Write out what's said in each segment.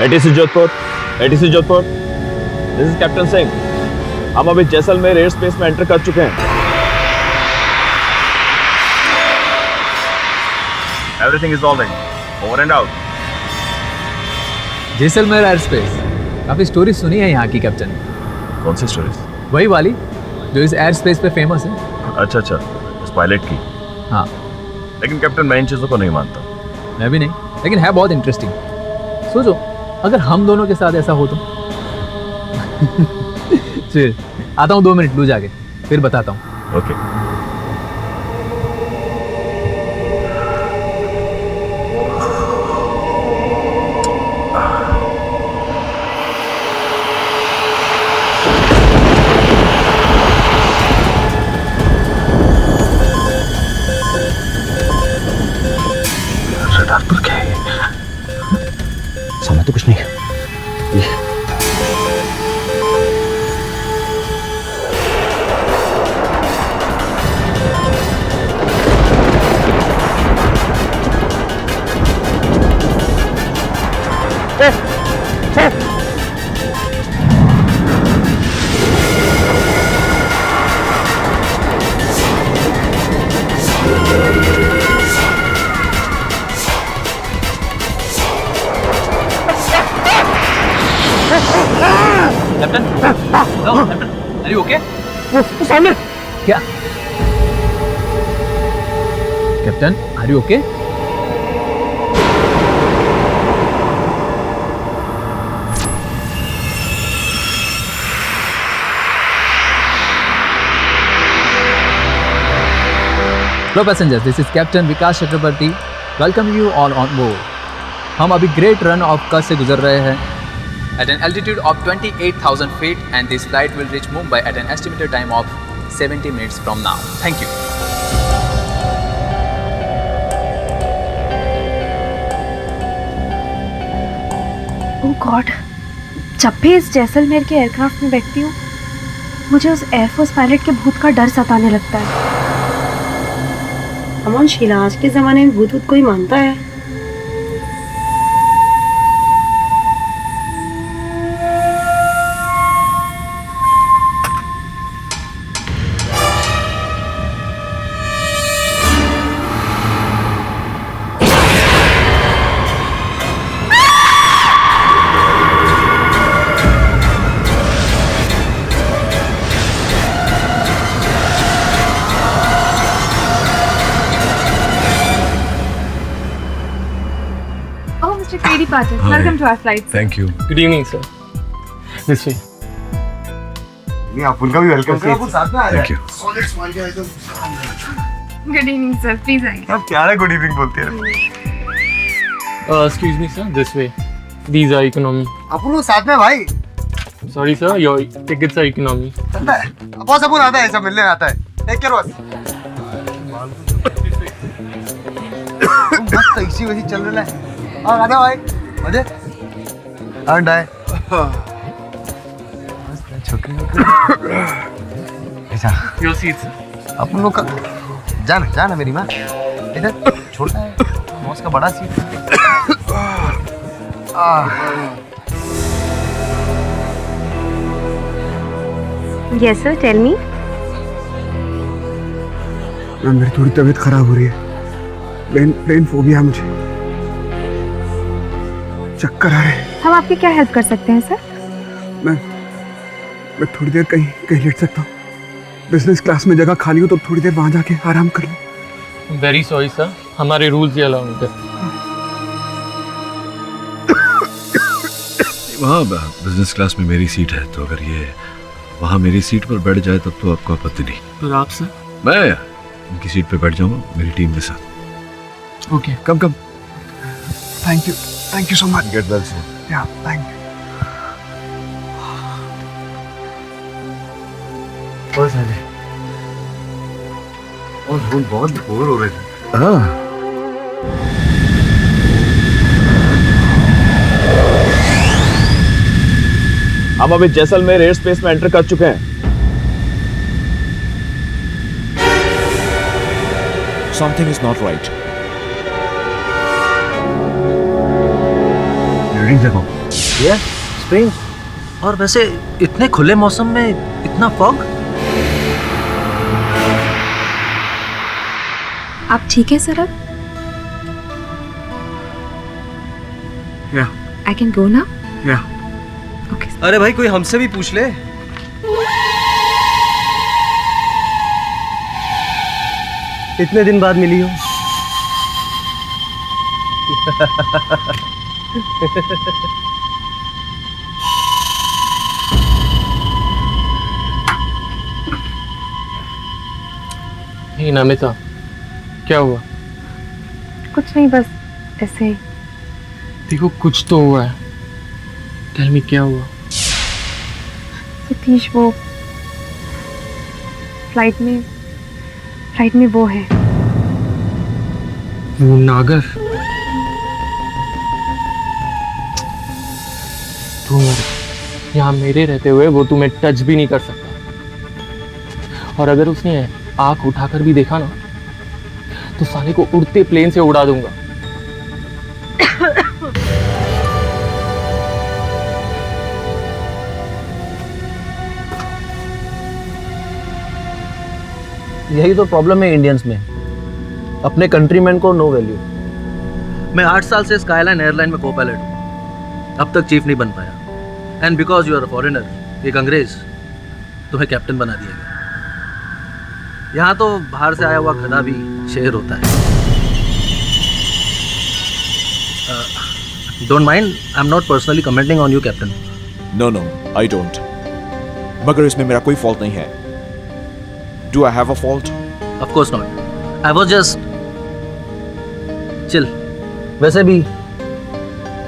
ATC Jodhpur, ATC Jodhpur, this is captain Singh. हम अभी Jaisalmer air space में एंटर कर चुके हैं। Everything is all right, over and out. Jaisalmer air space, काफी स्टोरी सुनी है यहाँ की कैप्टन। कौन सी स्टोरीज? वही वाली जो इस एयर स्पेस पे फेमस है। अच्छा अच्छा, उस पायलट की। हाँ, लेकिन कैप्टन मैं इन चीजों को नहीं मानता। मैं भी नहीं, लेकिन है बहुत इंटरेस्टिंग। सोचो अगर हम दोनों के साथ ऐसा हो तो। फिर आता हूँ 2 मिनट, लू जाके फिर बताता हूँ। ओके। रडार पर क्या है? समझ तो कुछ नहीं है। Captain, hello captain, are you okay? वो सामने क्या? Captain, are you okay? Hello passengers, this is Captain Vikas Chakrabarti. Welcome you all on board. हम अभी ग्रेट रन ऑफ कच्छ से गुजर रहे हैं at an altitude of 28,000 feet and this flight will reach Mumbai at an estimated time of 70 minutes from now. Thank you. Oh God, जब भी इस जैसलमेर के एयरक्राफ्ट में बैठती हूँ मुझे उस एयरफोर्स पायलट के भूत का डर सताने लगता है। अमन शीला, आज के जमाने में भूत कोई मानता है? Lady Patil, welcome to our flight. Thank you. Good evening, sir. This way. नहीं, आप उनका भी वेलकम करो। वो साथ में आ thank you. Good evening, sir. Please आइए। आप क्या है गुड इवनिंग बोलते हैं? Excuse me, sir. This way. These are economy. आप लोग साथ में भाई। Sorry, sir. Your tickets are economy. चलता है। अब सब आता है, सब मिलने आता है। टेक केयर बस। मस्त इसी वही चल रहा है। हाँ आजा भाई, मजे। एंड आए। छोकरी ऐसा। Your seat, sir. अपन लोग का जाना जाना मेरी माँ इधर छोटा है मौस का बड़ा seat. Yes sir, tell me. मेरी थोड़ी तबीयत खराब हो रही है। प्लेन फोबिया है मुझे, चक्कर आ रहे हैं। हम आपकी क्या हेल्प कर सकते हैं सर? मैं थोड़ी देर कहीं लेट सकता हूँ? बिजनेस क्लास में जगह खाली हो तो थोड़ी देर वहां जाके आराम कर लूँ। Very sorry, sir. हमारे rules ये allow नहीं करते। वहाँ बिजनेस क्लास में मेरी सीट है, तो अगर ये वहाँ मेरी सीट पर बैठ जाए तब तो आपको आपत्ति नहीं। पर आप, sir? मैं उनकी सीट पे बैठ जाऊंगा मेरी टीम के साथ। Okay. Come thank you so much. Get well soon. या थैंक यू। और साले और हम बहुत बोर हो रहे थे। हाँ, हम अभी जैसलमेर एयर स्पेस में एंटर कर चुके हैं। Something is not right. Reading देखो। ये स्ट्रेंज। और वैसे इतने खुले मौसम में इतना फॉग। आप ठीक है सर अब? या आई कैन गो ना? या ओके। अरे भाई कोई हमसे भी पूछ ले। इतने दिन बाद मिली हो। हे नमिता, क्या हुआ? कुछ नहीं, बस ऐसे ही। देखो कुछ तो हुआ है। टेल मी क्या हुआ? सतीश वो फ्लाइट में वो है। वो नागर। तुम यहाँ मेरे रहते हुए वो तुम्हें टच भी नहीं कर सकता। और अगर उसने आंख उठाकर भी देखा ना तो साले को उड़ते प्लेन से उड़ा दूंगा। यही तो प्रॉब्लम है इंडियंस में, अपने कंट्रीमैन को नो वैल्यू। मैं 8 साल से स्काईलाइन एयरलाइन में को पायलट हूँ, अब तक चीफ नहीं बन पाया। And because you are a foreigner, एक अंग्रेज, तुम्हें कैप्टन बना दिया गया। यहाँ तो बाहर से आया हुआ गधा भी शेर होता है। Don't mind, I am not personally commenting on you captain. No no, I don't. मगर इसमें मेरा कोई फॉल्ट नहीं है। Do I have a fault? Of course not, I was just chill. वैसे भी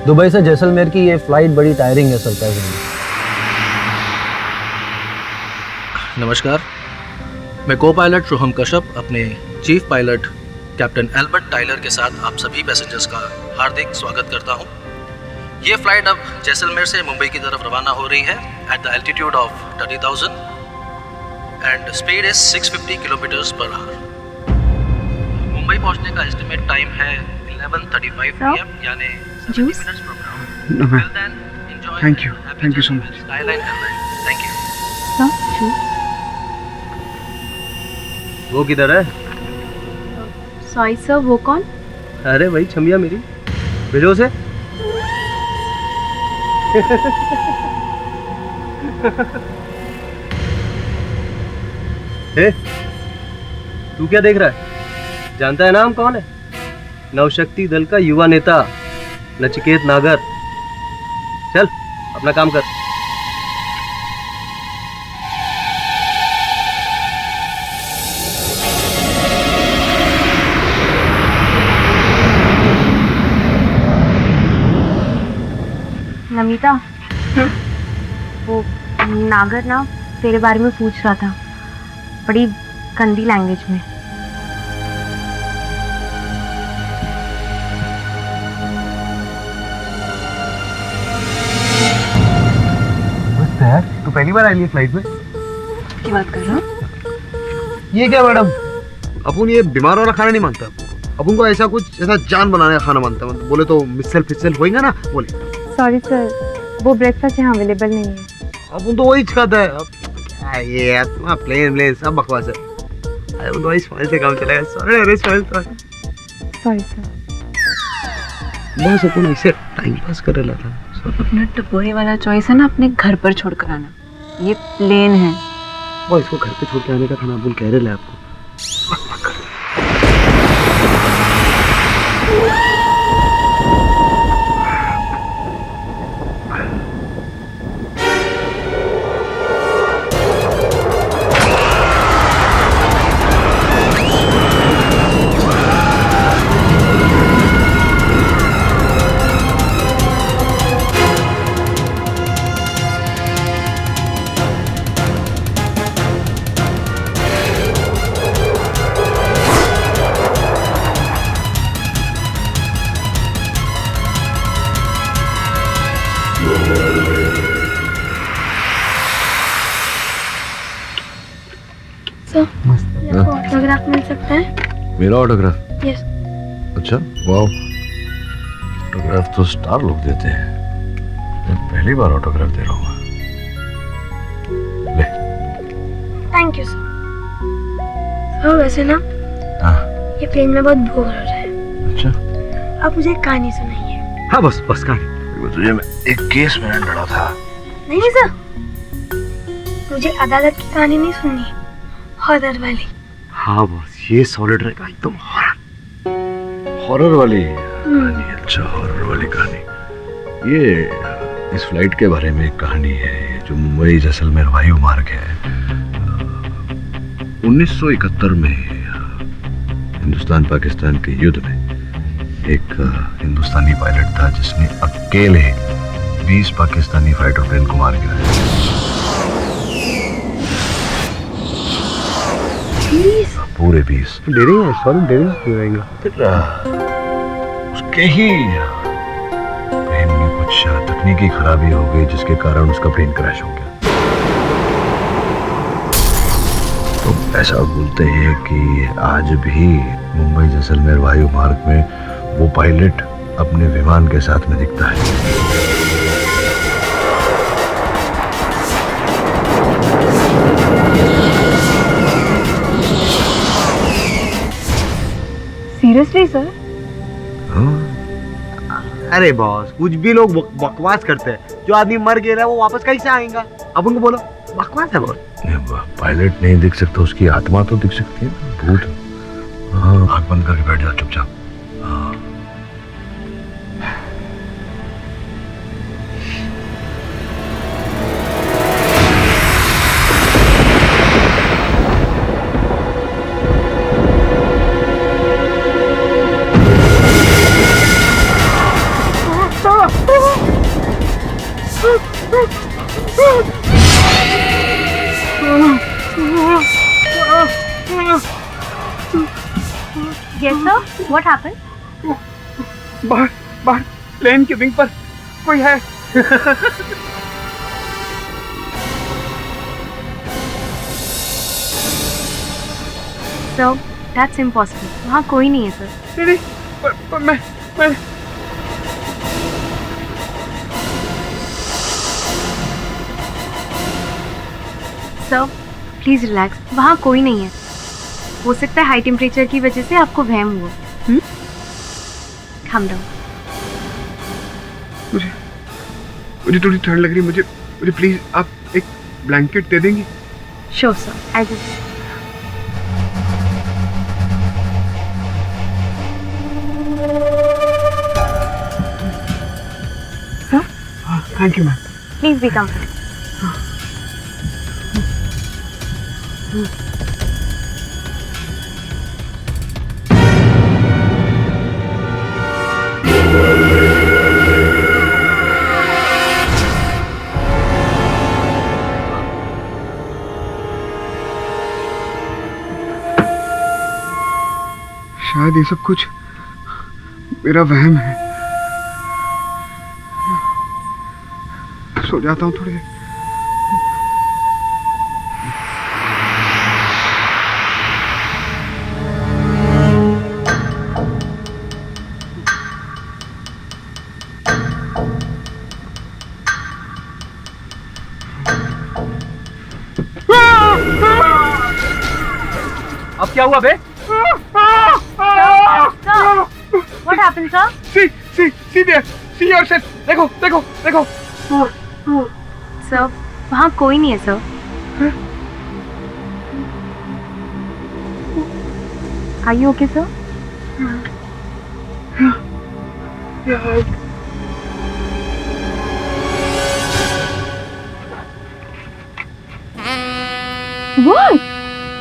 दुबई से जैसलमेर की ये फ्लाइट बड़ी टायरिंग है सरप्राइजिंगली। नमस्कार, मैं को पायलट शुभम कश्यप अपने chief pilot captain Albert Tyler के साथ आप सभी पैसेंजर्स का हार्दिक स्वागत करता हूं। ये फ्लाइट अब जैसलमेर से मुंबई की तरफ रवाना हो रही है at the altitude of 30,000 and speed is 650 kilometres per hour. Mumbai पहुंचने का एस्टिमेट टाइम है 11:35 PM, यानी 70 Juice? Minutes from now. No, ma'am. Till then, enjoy Thank you. happy Thank you so journey much. with Skyline Airlines. Thank you. वो किधर है? Sorry sir, वो कौन? अरे भाई छमिया मेरी, भेजो उसे। ए, तू क्या देख रहा है? जानता है ना हम कौन है? नवशक्ति दल का युवा नेता नचिकेत नागर। चल अपना काम कर। नमिता, वो नागर ना तेरे बारे में पूछ रहा था, बड़ी गंदी लैंग्वेज में। तू पहली बार आई है फ्लाइट में? क्या बात कर रहा हूँ? ये क्या मैडम? अपन ये बीमार वाला खाना नहीं मांगता, अपन को ऐसा कुछ ऐसा जान बनाने का खाना मांगता। मतलब बोले तो मिसल फिसल होएगा ना, बोले। सॉरी सर, वो ब्रेकफास्ट यहाँ अवेलेबल नहीं है। अपन तो वही खाता है। अब क्या ये यार, तुम्हारा प्लेन सब बकवास है। अरे वो तो वही स्माइल से काम चलेगा। सॉरी, अरे स्माइल तो सॉरी सर। बस अपन ऐसे टाइम पास कर रहा था। अपना टपोरी वाला चॉइस है ना, अपने घर पर छोड़ कर आना। ये प्लेन है। वो इसको घर पे छोड़ के आने का खाना अपन कह रहे थे आपको। ऑटोग्राफ मिल सकता है? मेरा ऑटोग्राफ? यस। अच्छा, वाह, ऑटोग्राफ तो स्टार लोग देते हैं। पहली बार ऑटोग्राफ दे रहा हूँ। ले। Thank you sir. सर वैसे ना ये प्लेन में बहुत बोर हो रहा है। अच्छा। आप मुझे एक कहानी सुनाइए। हाँ बस बस कहानी। तुझे मैं एक केस में लड़ा था। नहीं सर, मुझे अदालत की कहानी नहीं सुननी, हॉरर वाली। हाँ बस ये सॉलिड रहेगा एकदम हॉरर वाली कहानी। अच्छा, हॉरर वाली कहानी। ये इस फ्लाइट के बारे में एक कहानी है जो मुंबई जैसलमेर वायु मार्ग है। 1971 में हिंदुस्तान पाकिस्तान के युद्ध में एक हिंदुस्तानी पायलट था जिसने अकेले 20 पाकिस्तानी फाइटर प्लेन को मार गिराया। 20? पूरे 20। डेरिंग है, सॉलिड डेरिंग क्यों रहेगा? फिर उसके ही प्लेन में कुछ तकनीकी खराबी हो गई जिसके कारण उसका प्लेन क्रैश हो गया। तो ऐसा बोलते हैं कि आज भी मुंबई जैसलमेर वायु मार्ग में वो पायलट अपने विमान के साथ में दिखता है। Seriously sir? अरे बॉस, कुछ भी लोग बकवास करते हैं। जो आदमी मर गया है वो वापस कैसे आएगा? अब उनको बोलो बकवास है बॉस। पायलट नहीं दिख सकता, उसकी आत्मा तो दिख सकती है, भूत। हाँ, आंख बंद करके बैठ जा चुपचाप। हाँ। Yes sir, what happened? बाहर प्लेन के विंग पर कोई है। Sir, that's impossible. वहाँ कोई नहीं है सर। नहीं, पर मैं सर प्लीज रिलैक्स, वहाँ कोई नहीं है। हो सकता है हाई टेम्परेचर की वजह से आपको वहम हुआ। calm down। मुझे थोड़ी ठंड लग रही है। मुझे प्लीज आप एक ब्लैंकेट दे देंगी? Sure sir, I'll just thank you ma'am. please be comfortable। शायद ये सब कुछ मेरा वहम है। सो जाता हूँ थोड़ी देर। अब क्या हुआ बे? What happened sir? See there, see yourself. देखो। सर वहाँ कोई नहीं है sir. Are you okay sir? What?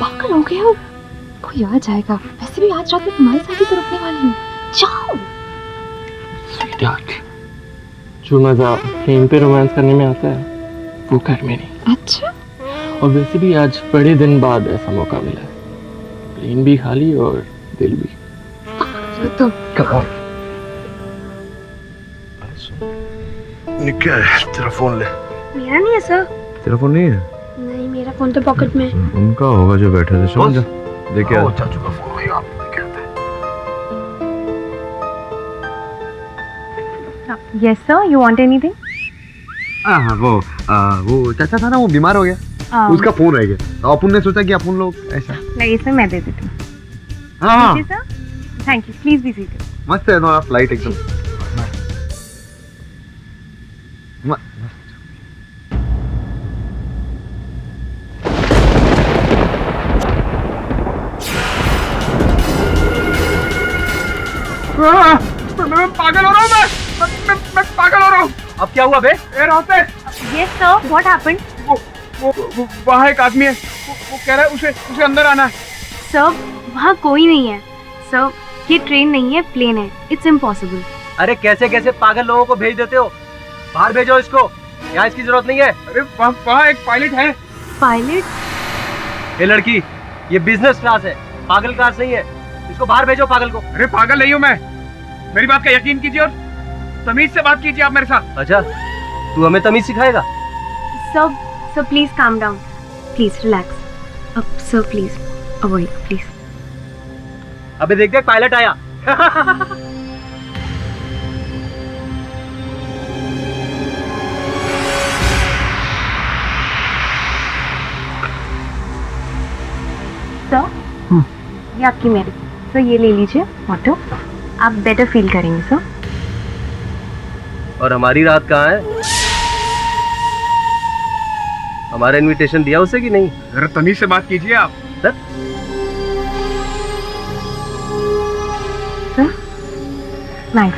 पागल हो गए हो? कोई आ जाएगा। वैसे भी आज रात में तुम्हारे साथ ही तो रुकने वाली हूँ। जाओ। स्वीटहार्ट, जो मजा प्लेन पे रोमांस करने में आता है वो घर में नहीं। अच्छा? और वैसे भी आज बड़े दिन बाद ऐसा मौका मिला है। प्लेन भी खाली और दिल भी। तुम क्या है? तेरा फोन ले। मेरा नहीं है सर। तेरा फोन नहीं है? नहीं, मेरा फोन तो पॉकेट में। उनका होगा जो बैठे थे। समझ जा, देख क्या चाचू का फोन होगा, आपको देख आता है। Yes sir, you want anything? हाँ वो चाचा था ना, वो बीमार हो गया, उसका फोन रह गया, तो अपन ने सोचा कि अपन लोग ऐसा। नहीं, इसमें मैं दे देती हूँ। हाँ sir, thank you, please be seated. मस्त है ना फ्लाइट एकदम। मैं पागल हो रहा हूँ, मैं पागल हो रहा हूँ। अब क्या हुआ बे? Air hostess, yes sir, what happened? वो वहाँ एक आदमी है, वो कह रहा है उसे अंदर आना है। सर, वहाँ कोई नहीं है। सर, ये ट्रेन नहीं है, प्लेन है। It's impossible. अरे कैसे कैसे पागल लोगों को भेज देते हो? बाहर भेजो इसको, यहाँ इसकी जरूरत नहीं है। अरे वहाँ एक पायलट है। पायलट? ये लड़की, ये बिजनेस क्लास है, पागल क्लास नहीं है। इसको बाहर भेजो पागल को। अरे पागल नहीं हूँ मैं, मेरी बात का यकीन कीजिए और तमीज से बात कीजिए आप मेरे साथ। अच्छा, तू हमें तमीज सिखाएगा? Sir please calm down, please relax. अब सर प्लीज अवॉइड, प्लीज। अबे देख देख, पायलट आया। सर, ये आपकी मेडिसिन। सर, ये ले लीजिए ऑटो, आप बेटर फील करेंगे सर। और हमारी रात कहाँ है? हमारा इनविटेशन दिया उसे कि नहीं? जरा तमीज से बात कीजिए आप। Sir, nice.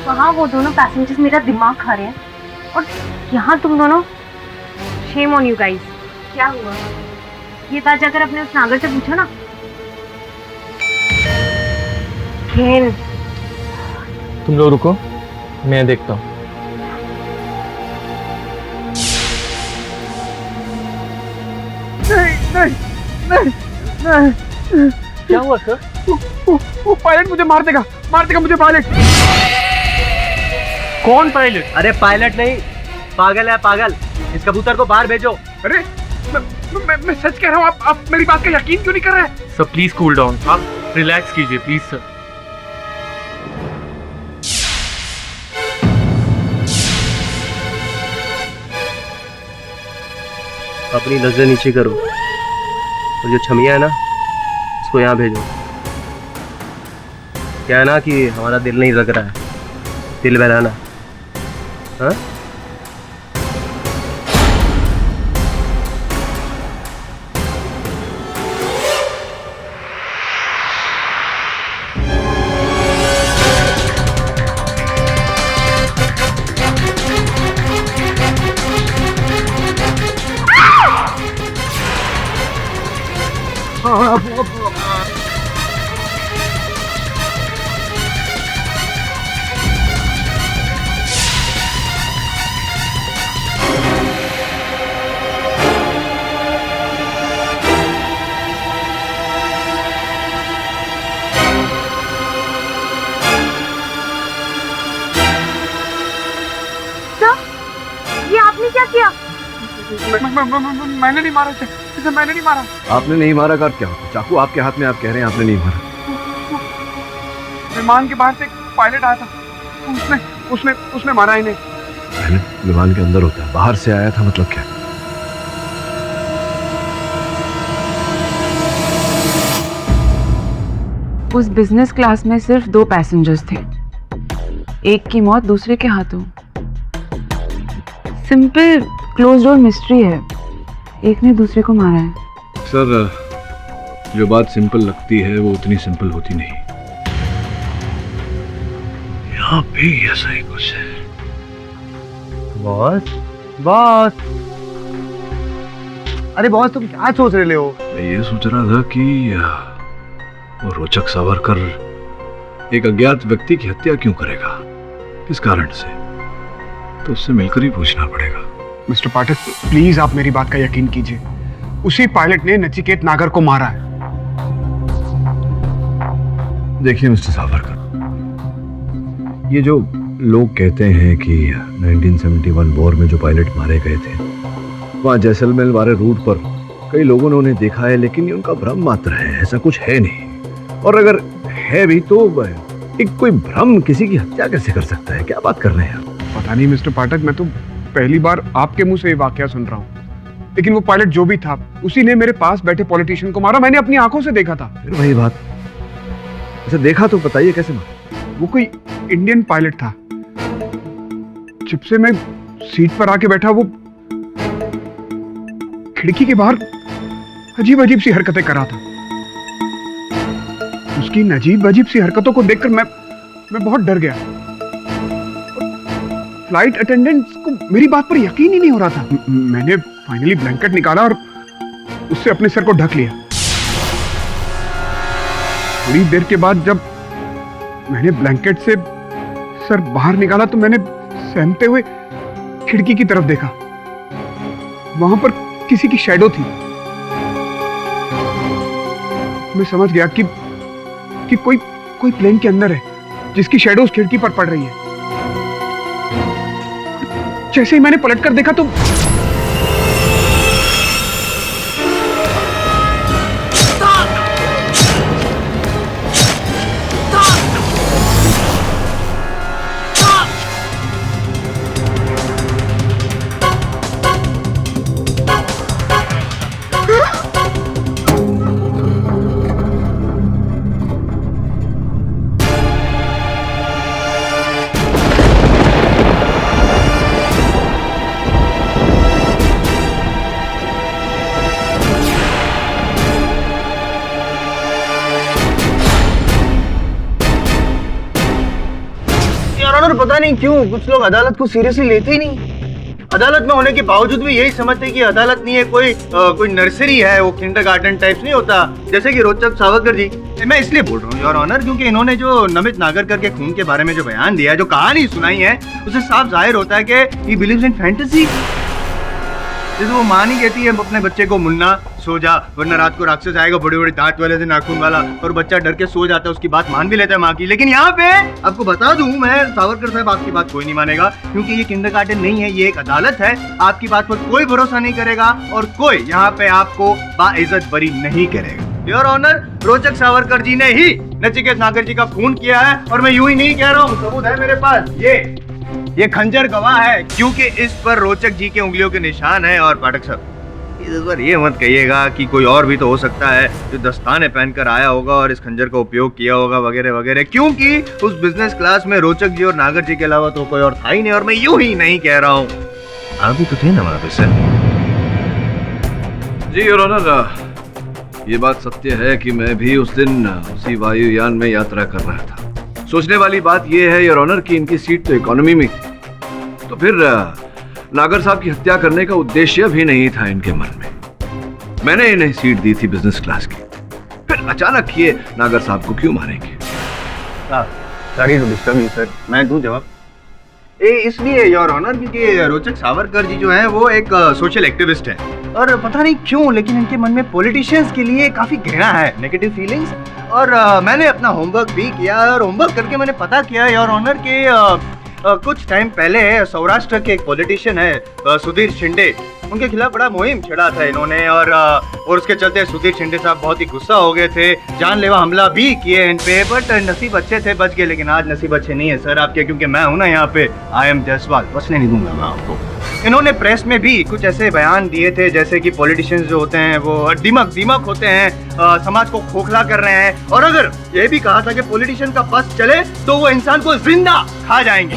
वहाँ वो दोनों पैसेंजर्स मेरा दिमाग खा रहे हैं और यहाँ तुम दोनों। Shame on you guys. क्या हुआ? ये बात जाकर अपने उस नागर से पूछो ना। खेल। तुम लोग रुको, मैं देखता हूँ। नहीं। क्या हुआ सर? वो पायलट मुझे मार देगा मुझे पायलट। कौन पायलट? अरे पायलट नहीं, पागल है पागल। इस कबूतर को बाहर भेजो। अरे मैं सच कह रहा हूँ, आप मेरी बात का यकीन क्यों नहीं कर रहे? सर प्लीज कूल डाउन, आप रिलैक्स कीजिए प्लीज सर। अपनी नजर नीचे करो और जो छमिया है ना, उसको यहाँ भेजो। क्या है ना कि हमारा दिल नहीं लग रहा है, दिल बहलाना। हाँ? क्या किया? मैंने नहीं मारा इसे, मैंने नहीं मारा। आपने नहीं मारा का क्या होता? चाकू आपके हाथ में, आप कह रहे हैं आपने नहीं मारा। विमान के बाहर से एक पायलट आया था, उसने मारा इन्हें। पायलट विमान के अंदर होता है, बाहर से आया था मतलब क्या? उस बिजनेस क्लास में सिर्फ 2 पैसेंजर्स थे, एक की मौत दूसरे के हाथों। सिंपल क्लोज डोर मिस्ट्री है, एक ने दूसरे को मारा है। सर, जो बात सिंपल लगती है वो उतनी सिंपल होती नहीं। यहाँ भी ऐसा ही कुछ है। बॉस, अरे बॉस तुम क्या सोच रहे हो? मैं ये सोच रहा था कि वो रोचक सावरकर एक अज्ञात व्यक्ति की हत्या क्यों करेगा, किस कारण से, तो उससे मिलकर ही पूछना पड़ेगा। मिस्टर पाठक, प्लीज आप मेरी बात का यकीन कीजिए, उसी पायलट ने नचिकेत नागर को मारा है। देखिए मिस्टर सावरकर, ये जो लोग कहते हैं कि 1971 वॉर में जो पायलट मारे गए थे, वहाँ जैसलमेर वाले रूट पर कई लोगों ने उन्हें देखा है, लेकिन ये उनका भ्रम मात्र है, ऐसा कुछ है नहीं। और अगर है भी तो एक कोई भ्रम किसी की हत्या कैसे कर सकता है? क्या बात कर रहे हैं आप? पता नहीं मिस्टर पाठक, मैं तो पहली बार आपके मुंह से ये वाकया सुन रहा हूँ। लेकिन वो पायलट जो भी था, उसी ने मेरे पास बैठे पॉलिटिशियन को मारा। मैंने अपनी आंखों से देखा था। फिर वही बात, अच्छा देखा तो बताइए कैसे मारा? वो कोई इंडियन पायलट था। जब से मैं सीट पर आके बैठा, वो खिड़की के बाहर अजीब अजीब सी हरकतें कर रहा था। उसकी इन अजीब अजीब सी हरकतों को देखकर मैं बहुत डर गया। फ्लाइट अटेंडेंट को मेरी बात पर यकीन ही नहीं हो रहा था। मैंने फाइनली ब्लैंकेट निकाला और उससे अपने सर को ढक लिया। थोड़ी देर के बाद जब मैंने ब्लैंकेट से सर बाहर निकाला तो मैंने सहमते हुए खिड़की की तरफ देखा। वहां पर किसी की शैडो थी। मैं समझ गया कि कोई प्लेन के अंदर है, जिसकी शैडो उस खिड़की पर पड़ रही है। जैसे ही मैंने पलटकर देखा तो पता नहीं क्यों कुछ लोग अदालत को सीरियसली लेते ही नहीं। अदालत में होने के बावजूद भी यही समझते कि अदालत नहीं है, कोई नर्सरी है, वो किंडरगार्टन टाइप्स नहीं होता, जैसे कि रोचक सावरकर जी। मैं इसलिए बोल रहा हूँ योर ऑनर, क्योंकि इन्होंने जो नमित नागरकर के खून के बारे में जो बयान दिया है, जो कहानी सुनाई है, उससे साफ जाहिर होता है कि ही बिलीव्स इन फैंटेसी। जैसे वो माँ नहीं कहती है अपने बच्चे को, मुन्ना सो जा वरना रात को राक्षस आएगा बड़े बड़े दांत वाले से, नाखून वाला, और बच्चा डर के सो जाता है, उसकी बात मान भी लेता है माँ की। लेकिन यहाँ पे आपको बता दूं मैं सावरकर साहब, आपकी बात कोई नहीं मानेगा, क्योंकि ये किंडरगार्टन नहीं है, ये एक अदालत है। आपकी बात पर कोई भरोसा नहीं करेगा और कोई यहाँ पे आपको बाइज्जत बरी नहीं करेगा। योर ऑनर, रोचक सावरकर जी ने ही नचिकेत नागर जी का खून किया है, और मैं यूं ही नहीं कह रहा हूँ, सबूत है मेरे पास। ये खंजर गवाह है, क्योंकि इस पर रोचक जी के उंगलियों के निशान है। और पाठक साहब, इस बार ये मत कहिएगा कि कोई और भी तो हो सकता है जो दस्ताने पहनकर आया होगा और इस खंजर का उपयोग किया होगा वगैरह वगैरह, क्योंकि उस बिजनेस क्लास में रोचक जी और नागर जी के अलावा तो कोई और था ही नहीं। और मैं यूं ही नहीं कह रहा हूँ, आप भी तो थे ना वहां पे सर। जी योर ऑनर, ये बात सत्य है कि मैं भी उस दिन उसी वायुयान में यात्रा कर रहा था। सोचने वाली बात यह है योर ऑनर कि इनकी सीट तो इकोनॉमी में थी, तो फिर नागर साहब की हत्या करने का उद्देश्य भी नहीं था इनके मन में। मैंने इन्हें सीट दी थी बिजनेस क्लास की, फिर अचानक ये नागर साहब को क्यों मारेंगे? Sorry to disturb you sir, मैं दूं जवाब। इसलिए योर ऑनर, क्योंकि रोचक सावरकर जी जो है वो एक सोशल एक्टिविस्ट है, और पता नहीं क्यों लेकिन इनके मन में पॉलिटिशियंस के लिए काफी घृणा है, नेगेटिव फीलिंग्स। और मैंने अपना होमवर्क भी किया, और होमवर्क करके मैंने पता किया योर ऑनर के कुछ टाइम पहले सौराष्ट्र के एक पॉलिटिशियन है सुधीर शिंदे, उनके खिलाफ बड़ा मुहिम छेड़ा था इन्होंने, और उसके चलते सुधीर शिंदे साहब बहुत ही गुस्सा हो गए थे, जानलेवा हमला भी किए इन पे। बट नसीब अच्छे थे, बच गए। लेकिन आज नसीब अच्छे नहीं है सर आपके, क्योंकि मैं हूं ना यहाँ पे, आई एम जायसवाल, बचने नहीं दूंगा मैं आपको। इन्होंने प्रेस में भी कुछ ऐसे बयान दिए थे जैसे कि पॉलिटिशियंस जो होते हैं वो दीमक होते हैं, समाज को खोखला कर रहे हैं, और अगर ये भी कहा था कि पॉलिटिशियन का बस चले तो वो इंसान को जिंदा खा जाएंगे।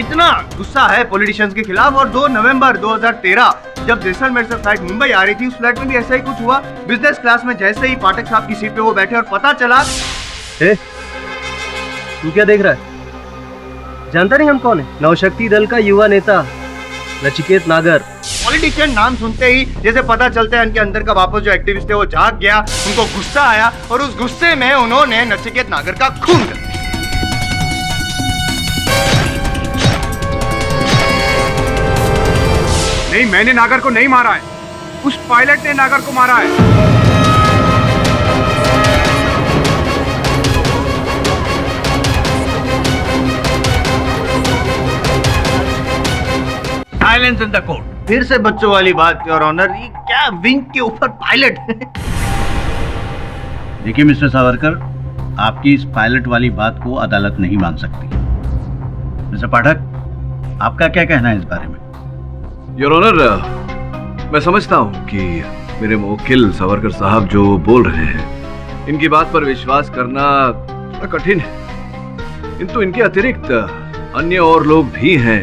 इतना गुस्सा है पॉलिटिशियंस के खिलाफ। और 2 नवंबर 2013 जब जैसलमेर से फ्लाइट मुंबई आ रही थी, उस फ्लाइट में भी ऐसा ही कुछ हुआ। बिजनेस क्लास में जैसे ही पाठक साहब की सीट पे वो बैठे और पता चला। तू क्या देख रहा है? जानता नहीं हम कौन है? नवशक्ति दल का युवा नेता नचिकेत नागर। पॉलिटिशियन नाम सुनते ही जैसे पता चलता है इनके अंदर का वापस जो एक्टिविस्ट थे वो जाग गया, उनको गुस्सा आया, और उस गुस्से में उन्होंने नचिकेत नागर का खून कर दिया। नहीं, मैंने नागर को नहीं मारा है, उस पायलट ने नागर को मारा है। Silence in the court. फिर से बच्चों वाली बात, योर ऑनर, ये क्या विंग के ऊपर पायलट? देखिए मिस्टर सावरकर, आपकी इस पायलट वाली बात को अदालत नहीं मान सकती। मिस्टर पाठक, आपका क्या कहना है इस बारे में? योर ऑनर, मैं समझता हूँ कि मेरे मुवक्किल सावरकर साहब जो बोल रहे हैं, इनकी बात पर विश्वास करना थोड़ा कठिन है, किंतु इनके अतिरिक्त अन्य और लोग भी हैं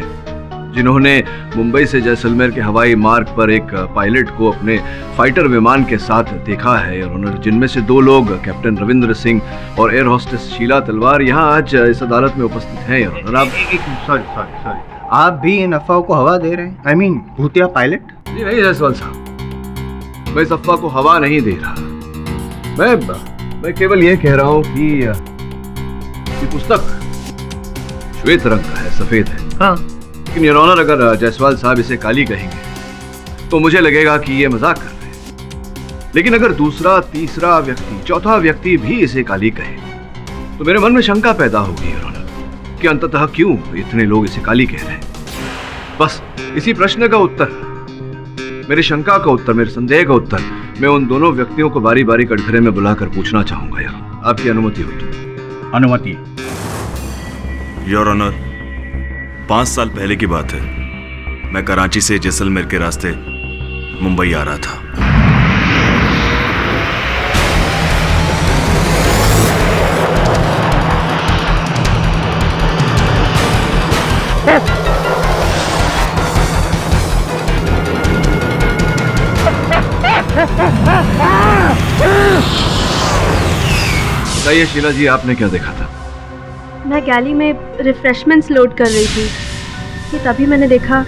जिन्होंने मुंबई से जैसलमेर के हवाई मार्ग पर एक पायलट को अपने फाइटर विमान के साथ देखा है योर ऑनर, जिनमें से 2 लोग कैप्टन रविंद्र सिंह और एयर होस्टेस शीला तलवार यहाँ आज इस अदालत में उपस्थित हैं योर ऑनर। आप सॉरी, आप भी इन अफवाहों को हवा दे रहे हैं? आई मीन भूतिया पायलट? जी नहीं जायसवाल साहब, मैं इस अफवाह को हवा नहीं दे रहा। मैं केवल ये कह रहा हूँ कि ये पुस्तक श्वेत रंग का है, सफेद है। हाँ, लेकिन योर ऑनर, अगर जायसवाल साहब इसे काली कहेंगे तो मुझे लगेगा कि ये मजाक कर रहे हैं। लेकिन अगर दूसरा, तीसरा व्यक्ति, चौथा व्यक्ति भी इसे काली कहे तो मेरे मन में शंका पैदा होगी योर ऑनर कि अंततः क्यों इतने लोग इसे काली कह रहे हैं। बस इसी प्रश्न का उत्तर, मेरी शंका का उत्तर, मेरे संदेह का उत्तर मैं उन दोनों व्यक्तियों को बारी बारी कटघरे में बुलाकर पूछना चाहूंगा यार, आपकी अनुमति हो तो? अनुमति। योर ऑनर, 5 साल पहले की बात है। मैं कराची से जैसलमेर के रास्ते मुंबई आ रहा था। बताइए शीला जी, आपने क्या देखा था? मैं गैली में रिफ्रेशमेंट्स लोड कर रही थी कि तभी मैंने देखा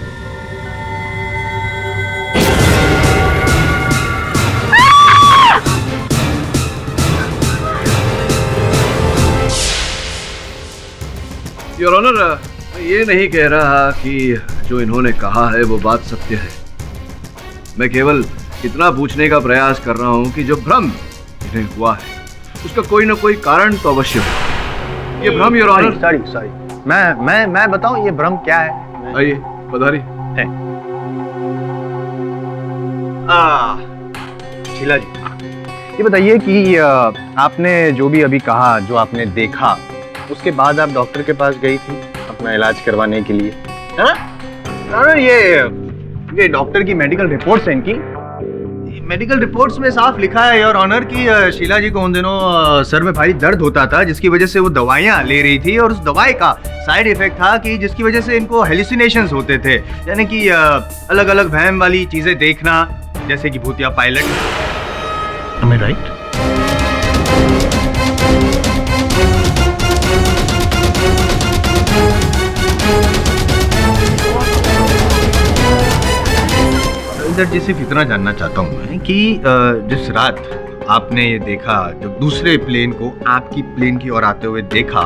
योर ऑनर, मैं ये नहीं कह रहा कि जो इन्होंने कहा है वो बात सत्य है। मैं केवल इतना पूछने का प्रयास कर रहा हूँ कि जो भ्रम इन्हें हुआ है उसका कोई ना कोई कारण तो अवश्य हो। ये भ्रम योर ऑनर। सॉरी, मैं बताऊं ये भ्रम क्या है? आइए पधारिए। शीला जी, ये बताइए कि आपने जो भी अभी कहा, जो आपने देखा, उसके बाद आप डॉक्टर के पास गई थी अपना इलाज करवाने के लिए, है ना? ये डॉक्टर की मेडिकल रिपोर्ट्स हैं इनकी। मेडिकल रिपोर्ट्स में साफ लिखा है योर ऑनर कि शीला जी को उन दिनों सर में भारी दर्द होता था, जिसकी वजह से वो दवाइयाँ ले रही थी, और उस दवाई का साइड इफेक्ट था कि जिसकी वजह से इनको हेलुसिनेशंस होते थे, यानी कि अलग अलग वहम वाली चीजें देखना, जैसे कि भूतिया पायलट। Am I right? जी सिर्फ इतना जानना चाहता हूँ मैं कि जिस रात आपने ये देखा, जब दूसरे प्लेन को आपकी प्लेन की ओर आते हुए देखा,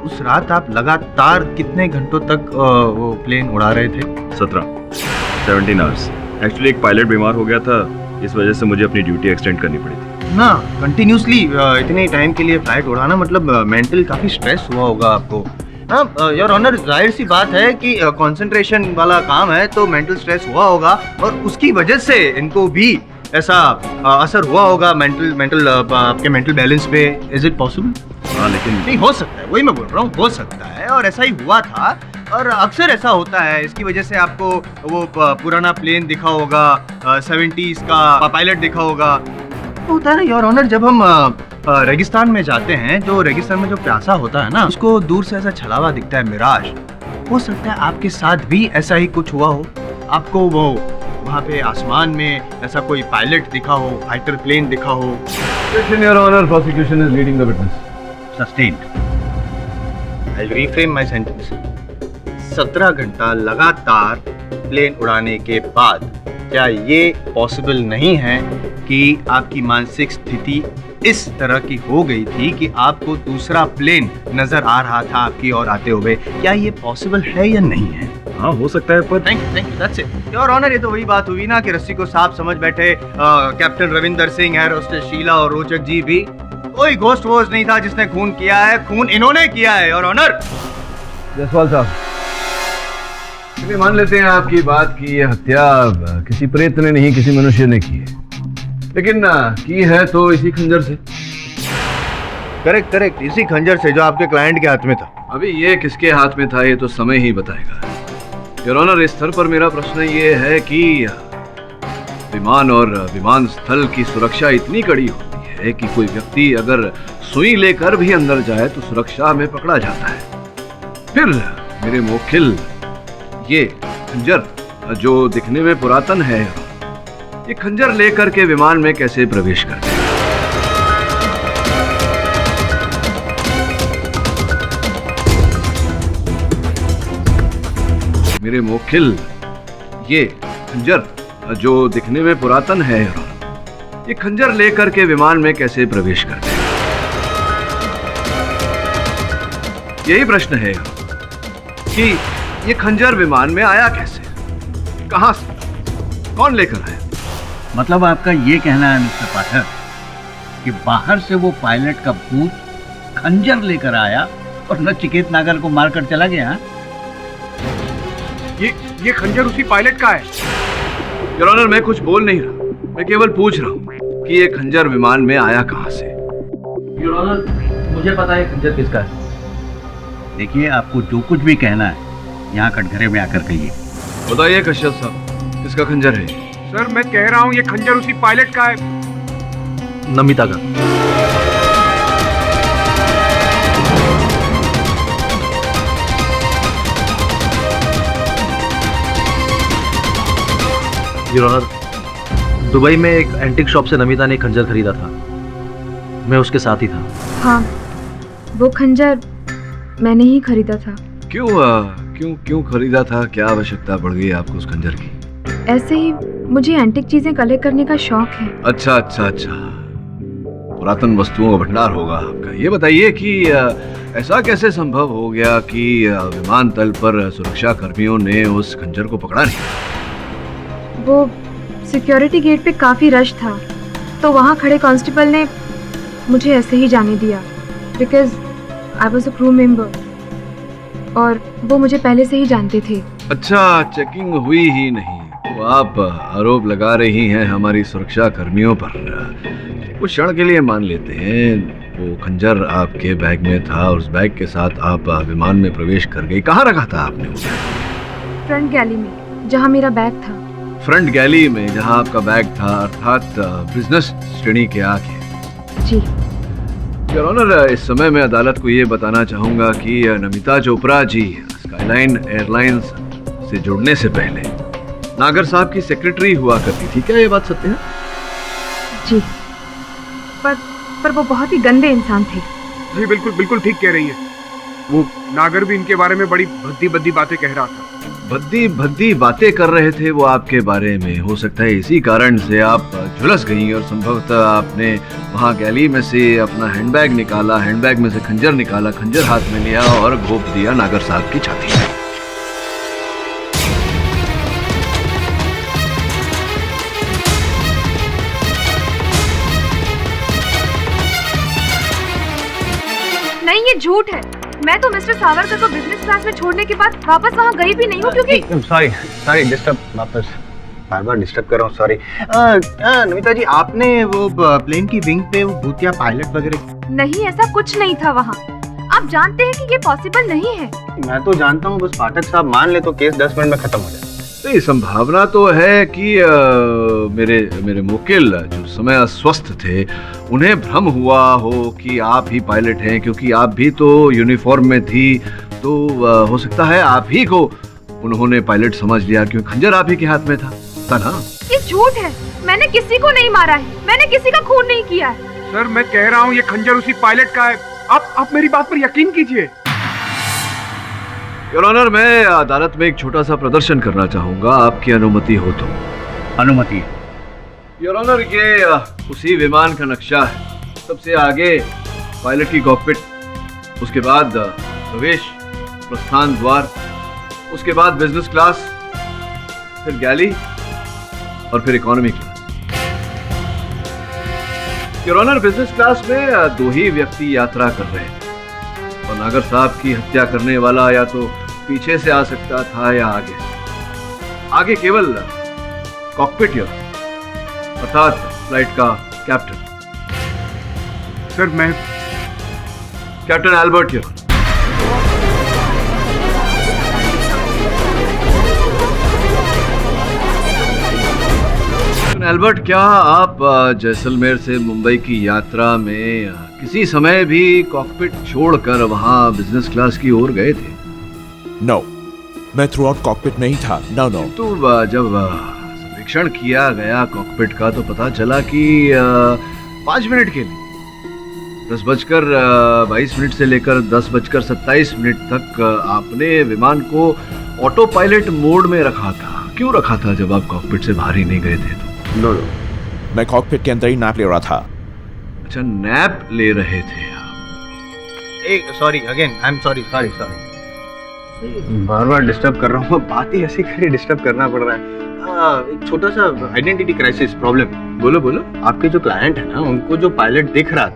उस रात आप लगातार कितने घंटों तक वो प्लेन उड़ा रहे थे? 17 आवर्स। एक्चुअली एक पायलट बीमार हो गया था, इस वजह से मुझे अपनी ड्यूटी एक्सटेंड करनी पड़ी थी ना। कंटिन्यूसली इतने टाइम के लिए फ्लाइट उड़ाना, मतलब मेंटल काफी स्ट्रेस हुआ होगा आपको। हाँ योर ऑनर, जाहिर सी बात है कि कंसंट्रेशन वाला काम है तो मेंटल स्ट्रेस हुआ होगा, और उसकी वजह से इनको भी ऐसा असर हुआ होगा आपके मेंटल बैलेंस पे। Is it possible? हाँ, लेकिन नहीं हो सकता है, वही मैं बोल रहा हूँ, हो सकता है, और ऐसा ही हुआ था, और अक्सर ऐसा होता है। इसकी वजह से आपको वो पुराना प्लेन दिखा होगा, 70s का पायलट दिखा होगा। होता है ना योर ऑनर, जब हम रेगिस्तान में जाते हैं, जो रेगिस्तान में जो प्यासा होता है ना, उसको दूर से ऐसा छलावा दिखता है, मिराज। हो सकता है आपके साथ भी ऐसा ही कुछ हुआ हो, आपको वो वहाँ पे आसमान में ऐसा कोई पायलट दिखा हो, फाइटर प्लेन दिखा हो। Your honour, prosecution is leading the witness. Sustained. I will reframe my sentence. 17 घंटा लगातार प्लेन उड़ाने के बाद क्या ये पॉसिबल नहीं है कि आपकी मानसिक स्थिति इस तरह की हो गई थी कि आपको दूसरा प्लेन नजर आ रहा था आपकी ओर आते हुए? क्या ये पॉसिबल है या नहीं है? हाँ, हो सकता है, पर thank you, that's it your honour. ये तो वही बात हुई ना कि रस्सी को सांप समझ बैठे captain Ravinder Singh, air hostess Sheela और रोचक जी भी। कोई घोस्ट वोस्ट नहीं था जिसने खून किया है, खून इन्होंने किया है योर ऑनर। जायसवाल साहब, चलिए मान लेते हैं आपकी बात की ये हत्या किसी प्रेत ने नहीं किसी मनुष्य ने की है, लेकिन की है तो इसी खंजर से। करेक्ट करेक्ट, इसी खंजर से जो आपके क्लाइंट के हाथ में था। अभी ये किसके हाथ में था ये तो समय ही बताएगा। योर ऑनर, इस स्तर पर मेरा प्रश्न ये है कि विमान और विमान स्थल की सुरक्षा इतनी कड़ी होती है कि कोई व्यक्ति अगर सुई लेकर भी अंदर जाए तो सुरक्षा में पकड़ा जाता है। फिर मेरे मोखिल, ये खंजर जो दिखने में पुरातन है, ये खंजर लेकर के विमान में कैसे प्रवेश करते हैं? मेरे मोखिल, ये खंजर जो दिखने में पुरातन है, ये खंजर लेकर के विमान में कैसे प्रवेश करते हैं? यही प्रश्न है कि ये खंजर विमान में आया कैसे, कहां से, कौन लेकर आया? मतलब आपका ये कहना है मिस्टर पाठक कि बाहर से वो पायलट का भूत खंजर लेकर आया और नचिकेत नागर को मारकर चला गया? ये खंजर उसी पायलट का है। योर ऑनर, मैं कुछ बोल नहीं रहा, मैं केवल पूछ रहा हूँ कि ये खंजर विमान में आया कहां से। योर ऑनर, मुझे पता है खंजर किसका है। देखिए, आपको जो कुछ भी कहना है यहाँ कटघरे में आकर कहिए। बताइए कश्यप साहब, किसका खंजर है? सर मैं कह रहा हूँ ये खंजर उसी पायलट का है। नमिता का। योर ऑनर, दुबई में एक एंटीक शॉप से नमिता ने खंजर खरीदा था, मैं उसके साथ ही था। हाँ, वो खंजर मैंने ही खरीदा था। क्यों खरीदा था? क्या आवश्यकता पड़ गई आपको उस खंजर की? ऐसे ही मुझे एंटीक चीजें कलेक्ट करने का शौक है। अच्छा, पुरातन वस्तुओं का भंडार होगा आपका। ये बताइए कि ऐसा कैसे संभव हो गया कि विमानतल पर सुरक्षा कर्मियों ने उस खंजर को पकड़ा नहीं? वो सिक्योरिटी गेट पे काफी रश था, तो वहाँ खड़े कांस्टेबल ने मुझे ऐसे ही जाने दिया, because I was a crew member और वो मुझे पहले से ही जानते थे। अच्छा, चेकिंग हुई ही नहीं तो आप आरोप लगा रही हैं हमारी सुरक्षा कर्मियों पर। कुछ क्षण के लिए मान लेते हैं वो खंजर आपके बैग में था और उस बैग के साथ आप विमान में प्रवेश कर गई। कहाँ रखा था आपने उसे? फ्रंट गैली में, जहाँ मेरा बैग था। फ्रंट गैली में जहाँ आपका बैग था, अर्थात बिजनेस श्रेणी के आगे। जी योर ऑनर, इस समय मैं अदालत को ये बताना चाहूंगा कि नमिता चोपड़ा जी स्काईलाइन एयरलाइंस से जुड़ने से पहले नागर साहब की सेक्रेटरी हुआ करती थी। क्या ये बात सत्य है? जी, पर वो बहुत ही गंदे इंसान थे। जी बिल्कुल ठीक कह रही है। वो नागर भी इनके बारे में बड़ी भद्दी बातें कह रहा था। भद्दी बातें कर रहे थे वो आपके बारे में। हो सकता है इसी कारण से आप झुलस गई और संभवतः आपने वहां गैली में से अपना हैंडबैग निकाला, हैंडबैग में से खंजर निकाला, खंजर हाथ में लिया और घोंप दिया नागर साहब की छाती में। नहीं, ये झूठ है। मैं तो मिस्टर सावरकर को बिजनेस क्लास में छोड़ने के बाद वापस वहाँ गई भी नहीं हूँ, क्योंकि सॉरी डिस्टर्ब, वापस बार डिस्टर्ब कर रहा हूँ, सॉरी। नमिता जी, आपने वो प्लेन की विंग पे वो भूतिया पायलट वगैरह? नहीं, ऐसा कुछ नहीं था वहाँ। आप जानते हैं कि ये पॉसिबल नहीं है। मैं तो जानता हूँ, बस पाठक साहब मान ले तो केस 10 मिनट में खत्म हो जाए। तो ये संभावना तो है कि मेरे मुकिल जो समय अस्वस्थ थे उन्हें भ्रम हुआ हो कि आप ही पायलट हैं, क्योंकि आप भी तो यूनिफॉर्म में थी। तो हो सकता है आप ही को उन्होंने पायलट समझ लिया, क्योंकि खंजर आप ही के हाथ में था ना? ये झूठ है। मैंने किसी को नहीं मारा है, मैंने किसी का खून नहीं किया है। सर मैं कह रहा हूँ ये खंजर उसी पायलट का है। आप मेरी बात पर यकीन कीजिए। योर ऑनर, मैं अदालत में एक छोटा सा प्रदर्शन करना चाहूंगा, आपकी अनुमति हो तो? अनुमति। योर ऑनर, ये उसी विमान का नक्शा है। सबसे आगे पायलट की कॉकपिट, उसके बाद प्रवेश प्रस्थान द्वार, उसके बाद बिजनेस क्लास, फिर गैली और फिर economy class. Your honour, business class में 2 ही व्यक्ति यात्रा कर रहे थे और नागर साहब की हत्या करने वाला या तो पीछे से आ सकता था या आगे। आगे केवल कॉकपिट यर अर्थात फ्लाइट का कैप्टन। सर मैं कैप्टन एल्बर्ट यर। एल्बर्ट, क्या आप जैसलमेर से मुंबई की यात्रा में किसी समय भी कॉकपिट छोड़कर वहां बिजनेस क्लास की ओर गए थे? नो, मैं थ्रू आउट कॉकपिट नहीं था। नो। तो जब सर्वेक्षण किया गया कॉकपिट का तो पता चला कि 5 मिनट के लिए 10:22 से लेकर 10:27 तक आपने विमान को ऑटो पायलट मोड में रखा था। क्यों रखा था जब आप कॉकपिट से बाहर ही नहीं गए थे? नो, मैं कॉकपिट के अंदर ही नैप ले रहा था। अच्छा, नैप ले रहे थे आप। एक sorry again, I am sorry. Bar bar disturb कर रहा हूँ, बात ही ऐसी करी डिस्टर्ब करना पड़ रहा है। एक छोटा सा आइडेंटिटी क्राइसिस प्रॉब्लम। बोलो। आपके जो क्लाइंट है ना, उनको जो पायलट दिख रहा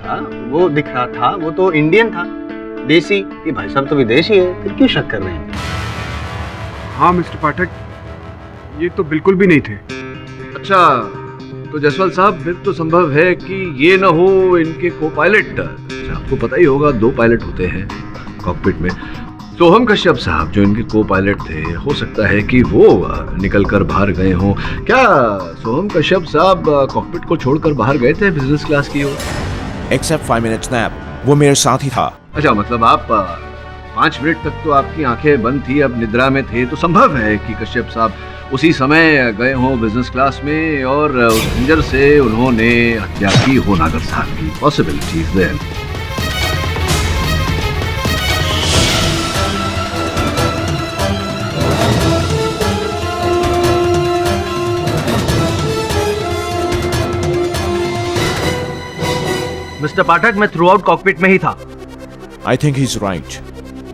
था वो तो इंडियन था, देसी। ये भाई साहब तो विदेशी है, फिर क्यों शक कर रहे हैं? हाँ मिस्टर पाठक, ये तो बिल्कुल भी नहीं थे। अच्छा, तो जायसवाल साहब फिर तो संभव है कि ये ना हो इनके को पायलट। आपको पता ही होगा 2 पायलट होते हैं कॉकपिट में। सोहम कश्यप साहब जो इनके को पायलट थे, हो सकता है कि वो निकल कर बाहर गए हों। क्या सोहम कश्यप साहब कॉकपिट को छोड़कर बाहर गए थे बिजनेस क्लास की ओर? एक्सेप्ट 5 मिनट्स नैप, वो मेरे साथ ही था। अच्छा, मतलब आप 5 मिनट तक तो आपकी आंखें बंद थी, अब निद्रा में थे, तो संभव है कि कश्यप साहब उसी समय गए हों बिजनेस क्लास में और उस खंजर से उन्होंने हत्या की हो नागर साहब की। Possibilities there. मिस्टर पाठक, मैं थ्रू आउट कॉकपिट में ही था। I think he is right.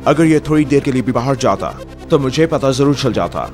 अगर ये थोड़ी देर के लिए भी बाहर जाता तो मुझे पता जरूर चल जाता।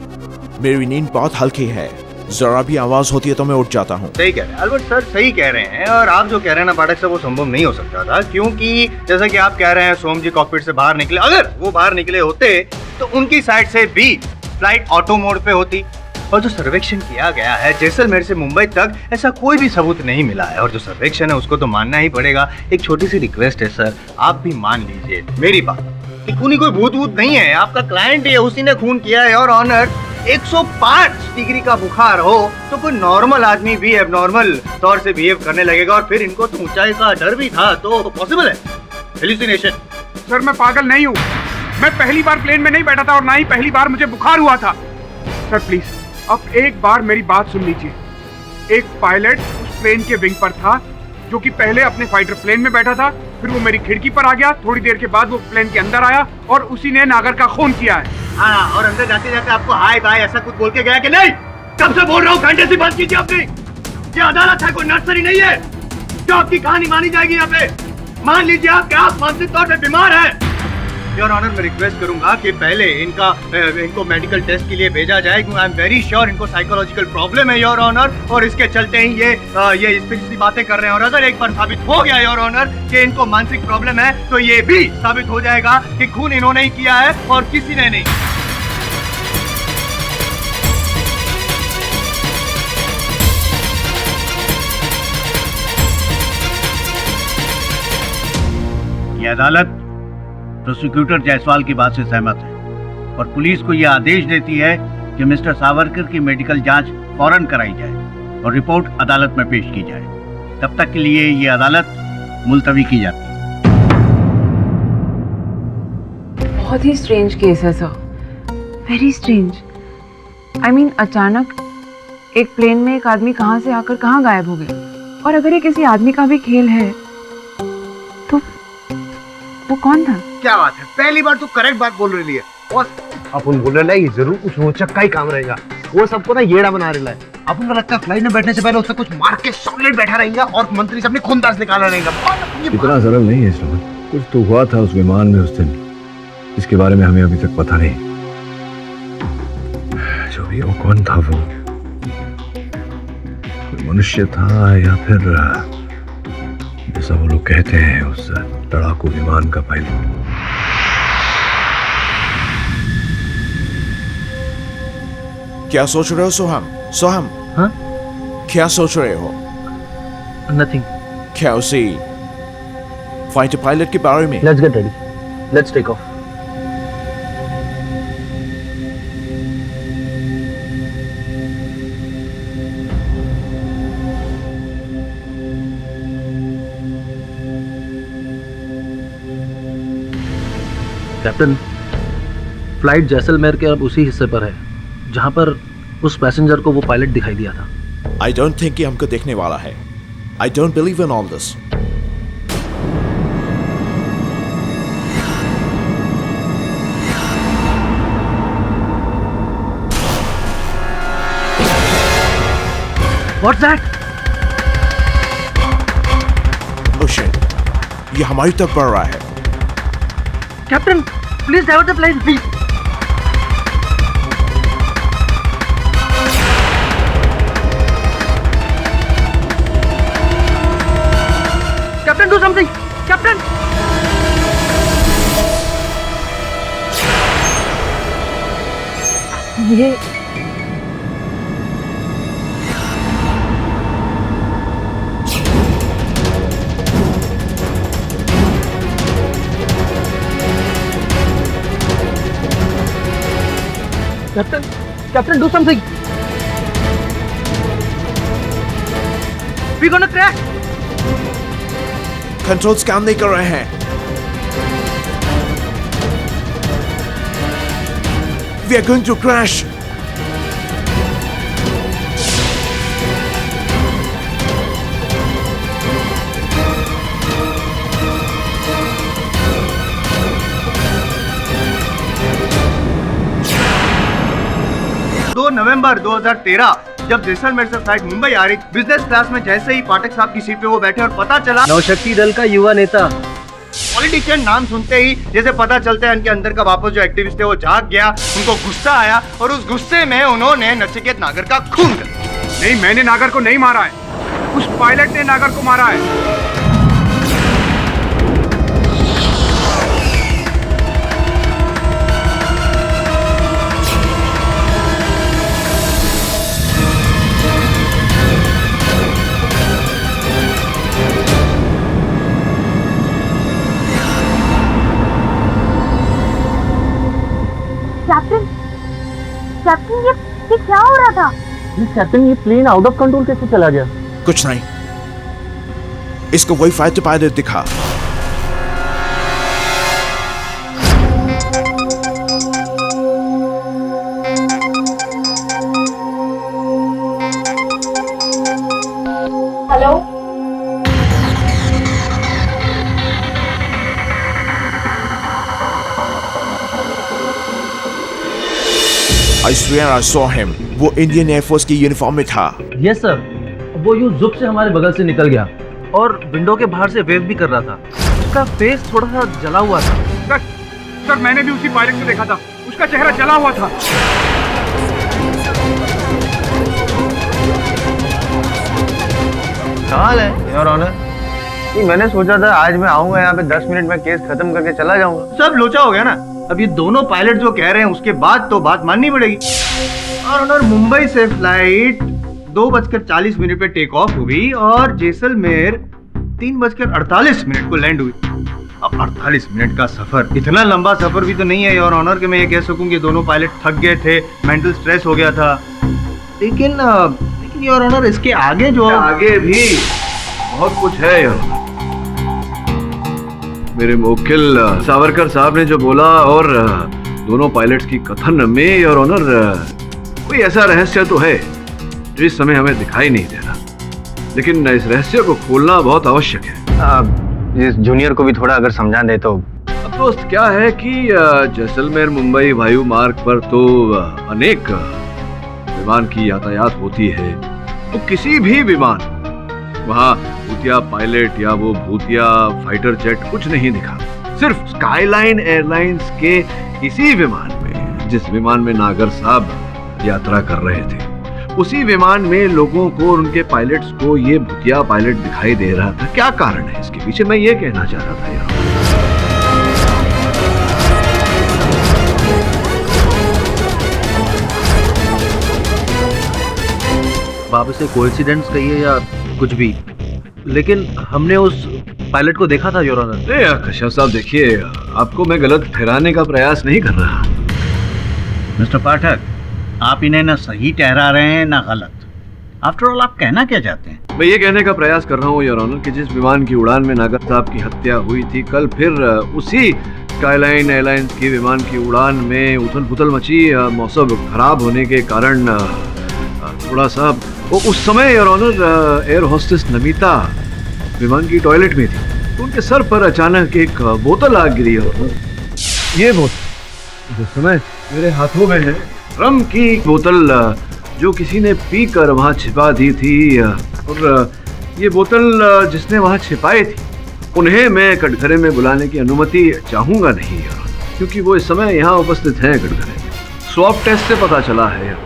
मेरी नींद बहुत हल्की है, जरा भी आवाज होती है तो मैं उठ जाता हूँ। सही कह रहे हैं अल्बर्ट सर, सही कह रहे हैं। और आप जो कह रहे हैं ना पाठक सर, वो संभव नहीं हो सकता था, क्योंकि जैसा कि आप कह रहे हैं सोम जी कॉकपिट से बाहर निकले। अगर वो बाहर निकले होते तो उनकी साइड से भी फ्लाइट ऑटो मोड पे होती। और जो सर्वेक्षण किया गया है जैसलमेर से मुंबई तक, ऐसा कोई भी सबूत नहीं मिला है। और जो सर्वेक्षण है उसको तो मानना ही पड़ेगा। एक छोटी सी रिक्वेस्ट है सर, आप भी मान लीजिए मेरी बात कि खूनी कोई भूत वूत नहीं है, आपका क्लाइंट है, उसी ने खून किया है। और ऑनर 105 डिग्री का बुखार हो तो कोई नॉर्मल आदमी भी एबनॉर्मल तौर से बिहेव करने लगेगा। और फिर इनको तो ऊंचाई का डर भी था, तो पॉसिबल है हेलुसिनेशन। सर मैं पागल नहीं हूँ, मैं पहली बार प्लेन में नहीं बैठा था और ना ही पहली बार मुझे बुखार हुआ था। सर प्लीज अब एक बार मेरी बात सुन लीजिए। एक पायलट उस प्लेन के विंग पर था जो कि पहले अपने फाइटर प्लेन में बैठा था, फिर वो मेरी खिड़की पर आ गया, थोड़ी देर के बाद वो प्लेन के अंदर आया और उसी ने नागर का खून किया है। हाँ, और अंदर जाते जाते आपको हाय बाय ऐसा कुछ बोल के गया कि नहीं? कब से बोल रहा हूँ, घंटे से बात कीजिए अपनी। ये अदालत है, कोई नर्सरी नहीं है जो आपकी कहानी मानी जाएगी यहाँ पे। मान लीजिए आप मानसिक तौर पे बीमार हैं। योर ऑनर, मैं रिक्वेस्ट करूंगा कि पहले इनको मेडिकल टेस्ट के लिए भेजा जाए, क्योंकि आई एम वेरी श्योर इनको साइकोलॉजिकल प्रॉब्लम है योर ऑनर। और इसके चलते ही ये इस तरह की बातें कर रहे हैं। और अगर एक बार साबित हो गया योर ऑनर कि इनको मानसिक प्रॉब्लम है, तो ये भी साबित हो जाएगा कि खून इन्होंने ही किया है और किसी ने नहीं। ये अदालत प्रोसिक्यूटर जायसवाल की बात से सहमत है और पुलिस को यह आदेश देती है कि मिस्टर सावरकर की मेडिकल जांच फौरन कराई जाए और रिपोर्ट अदालत में पेश की जाए। तब तक के लिए ये अदालत मुलतवी की जाती है। बहुत ही स्ट्रेंज केस है sir, very strange. I mean अचानक एक प्लेन में एक आदमी कहाँ से आकर कहाँ गायब हो गया। और अगर ये किसी आदमी का भी खेल है तो वो कौन था? क्या बात है, पहली बार तो करेक्ट बात बोल रही है। अपन बोल रहे हैं जरूर कुछ रोचक का ही काम रहेगा। वो सबको ना येड़ा बना रहा है। अपन को लगता है फ्लाइट में बैठने से पहले उससे कुछ मार के सॉलिड बैठा रहेगा और मंत्री से अपनी खूनदास निकाला रहेगा। इतना सरल नहीं है श्रवण, कुछ तो हुआ था उस विमान में उस दिन, इसके बारे में हमें अभी तक पता नहीं। जो भी वो कौन था, वो मनुष्य था या फिर जैसा वो लोग कहते हैं उस लड़ाकू विमान का पायलट। क्या सोच रहे हो सोहम? सोहम, हाँ? क्या सोच रहे हो? नथिंग। क्या उसी फाइटर पायलट के बारे में? Let's get ready, let's take off. Captain, flight Jaisalmer के अब उसी हिस्से पर है जहां पर उस पैसेंजर को वो पायलट दिखाई दिया था। I don't think कि हमको देखने वाला है। I don't believe in all this. What's that? Oh shit! ये हमारी तरफ बढ़ रहा है। Captain, please divert the plane, please. Captain, do something. Captain, ये captain, captain, do something. We gonna crash. Controls काम नहीं कर रहे हैं। We are going to crash. नवंबर 2013 जब जैसलमेर से फ्लाइट मुंबई आ रही, बिजनेस क्लास में जैसे ही पाठक साहब की सीट पे वो बैठे और पता चला नौशक्ति दल का युवा नेता। पॉलिटिशियन नाम सुनते ही जैसे पता चलता है उनके अंदर का वापस जो एक्टिविस्ट है वो जाग गया, उनको गुस्सा आया और उस गुस्से में उन्होंने नचिकेत नागर का खून कर दिया। नहीं, मैंने नागर को नहीं मारा है, उस पायलट ने नागर को मारा है। कैप्टन, ये क्या हो रहा था? कैप्टन, ये प्लेन आउट ऑफ कंट्रोल कैसे चला गया? कुछ नहीं, इसको वही फाइटर पायलट दिखा। Hello, I swear I saw him. वो इंडियन एयरफोर्स की यूनिफॉर्म में था। यस सर, वो यूं जुप से हमारे बगल से निकल गया और विंडो के बाहर से वेव भी कर रहा था। उसका फेस थोड़ा सा जला हुआ था। सर, मैंने भी उसी पायलट को देखा था, उसका चेहरा जला हुआ था। हाल है योर ऑनर, मैंने सोचा था आज मैं आऊंगा यहाँ पे 10 मिनट में केस खत्म करके चला जाऊंगा। सब लोचा हो गया ना। अब ये दोनों पायलट जो कह रहे हैं उसके बाद तो बात माननी पड़ेगी। और ऑनर, मुंबई से फ्लाइट 2:40 पे टेक ऑफ हुई और जैसलमेर 3:48 को लैंड हुई। अब 48 मिनट का सफर, इतना लंबा सफर भी तो नहीं है योर ऑनर कि मैं ये कह सकूं कि दोनों पायलट थक गए थे, मेंटल स्ट्रेस हो गया था। लेकिन योर ऑनर, इसके आगे जो आगे भी बहुत कुछ है योर ऑनर। मेरे मुवक्किल सावरकर साहब ने जो बोला और दोनों पायलट्स की कथन में योर ऑनर कोई ऐसा रहस्य तो है जो इस समय हमें दिखाई नहीं दे रहा, लेकिन इस रहस्य को खोलना बहुत आवश्यक है। इस जूनियर को भी थोड़ा अगर समझा दे तो। अब दोस्त क्या है कि जैसलमेर मुंबई वायु मार्ग पर तो अनेक विमान की यातायात होती है, तो किसी भी विमान वहाँ भूतिया पायलट या वो भूतिया फाइटर जेट कुछ नहीं दिखा। सिर्फ स्काईलाइन एयरलाइंस के इसी विमान में, जिस विमान में नागर साहब यात्रा कर रहे थे, उसी विमान में लोगों को और उनके पायलट्स को ये भूतिया पायलट दिखाई दे रहा था। क्या कारण है इसके पीछे, मैं ये कहना चाह रहा था यार। आप इसे कोइंसिडेंस कहिए या कुछ भी, लेकिन हमने उस पायलट को देखा था योर ऑनर। नहीं कश्यप साहब, देखिए आपको मैं गलत ठहराने का प्रयास नहीं कर रहा। मिस्टर पाठक, आप इन्हें ना सही ठहरा रहे हैं ना गलत। आफ्टर ऑल आप कहना क्या चाहते हैं? मैं ये कहने का प्रयास कर रहा हूँ योर ऑनर कि जिस विमान की उड़ान में नागर साहब की हत्या हुई थी, कल फिर उसी स्काईलाइन एयरलाइंस की विमान की उड़ान में उथल पुथल मची। मौसम खराब होने के कारण थोड़ा सा उस समय your honour air hostess Namita विमान की टॉयलेट में थी, तो उनके सर पर अचानक एक बोतल आ गिरी। ये बोतल जिस समय मेरे हाथों में है, रम की बोतल जो किसी ने पीकर वहां छिपा दी थी, और ये बोतल जिसने वहां छिपाई थी उन्हें मैं कटघरे में बुलाने की अनुमति चाहूंगा नहीं, क्योंकि वो इस समय यहाँ उपस्थित हैं कटघरे में। स्वैब टेस्ट से पता चला है।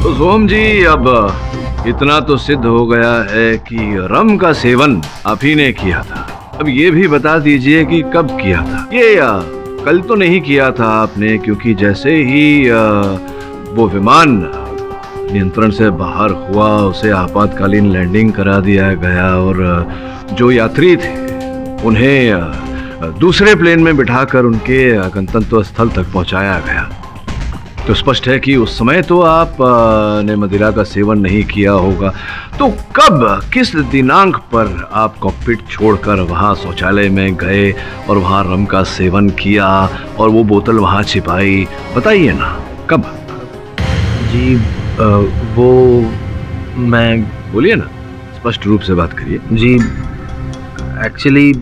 तो सोहम जी, अब इतना तो सिद्ध हो गया है कि रम का सेवन आप ही ने किया था। अब ये भी बता दीजिए कि कब किया था। ये कल तो नहीं किया था आपने, क्योंकि जैसे ही वो विमान नियंत्रण से बाहर हुआ उसे आपातकालीन लैंडिंग करा दिया गया और जो यात्री थे उन्हें दूसरे प्लेन में बिठाकर उनके गंतव्य स्थल तक पहुंचाया गया। तो स्पष्ट है कि उस समय तो आप ने मदिरा का सेवन नहीं किया होगा। तो कब, किस दिनांक पर आप कॉकपिट छोड़कर वहां शौचालय में गए और वहां रम का सेवन किया और वो बोतल वहां छिपाई, बताइए ना कब? जी वो मैं, बोलिए ना, स्पष्ट रूप से बात करिए। जी एक्चुअली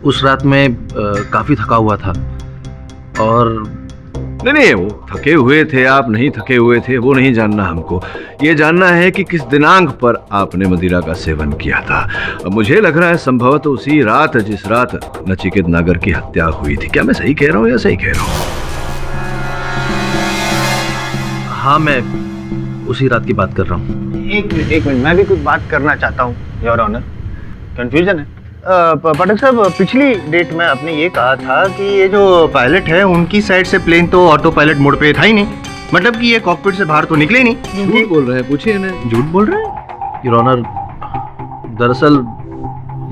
उस रात में काफ़ी थका हुआ था और नहीं, वो थके हुए थे, आप नहीं थके हुए थे, वो नहीं जानना हमको। ये जानना है कि किस दिनांक पर आपने मदिरा का सेवन किया था। मुझे लग रहा है संभवतः उसी रात जिस रात नचिकेत नागर की हत्या हुई थी। क्या मैं सही कह रहा हूँ या सही कह रहा हूँ? हाँ, मैं उसी रात की बात कर रहा हूँ। एक मिनट, मैं भी कुछ बात करना चाहता हूँ योर ऑनर। कंफ्यूजन है पाठक साहब। पिछली डेट में आपने ये कहा था कि ये जो पायलट है उनकी साइड से प्लेन तो ऑटो पायलट मोड पे था ही नहीं, मतलब कि ये कॉकपिट से बाहर तो निकले ही नहीं। झूठ बोल रहे हैं, पूछिए इन्हें। झूठ बोल रहे हैं योर ऑनर। दरअसल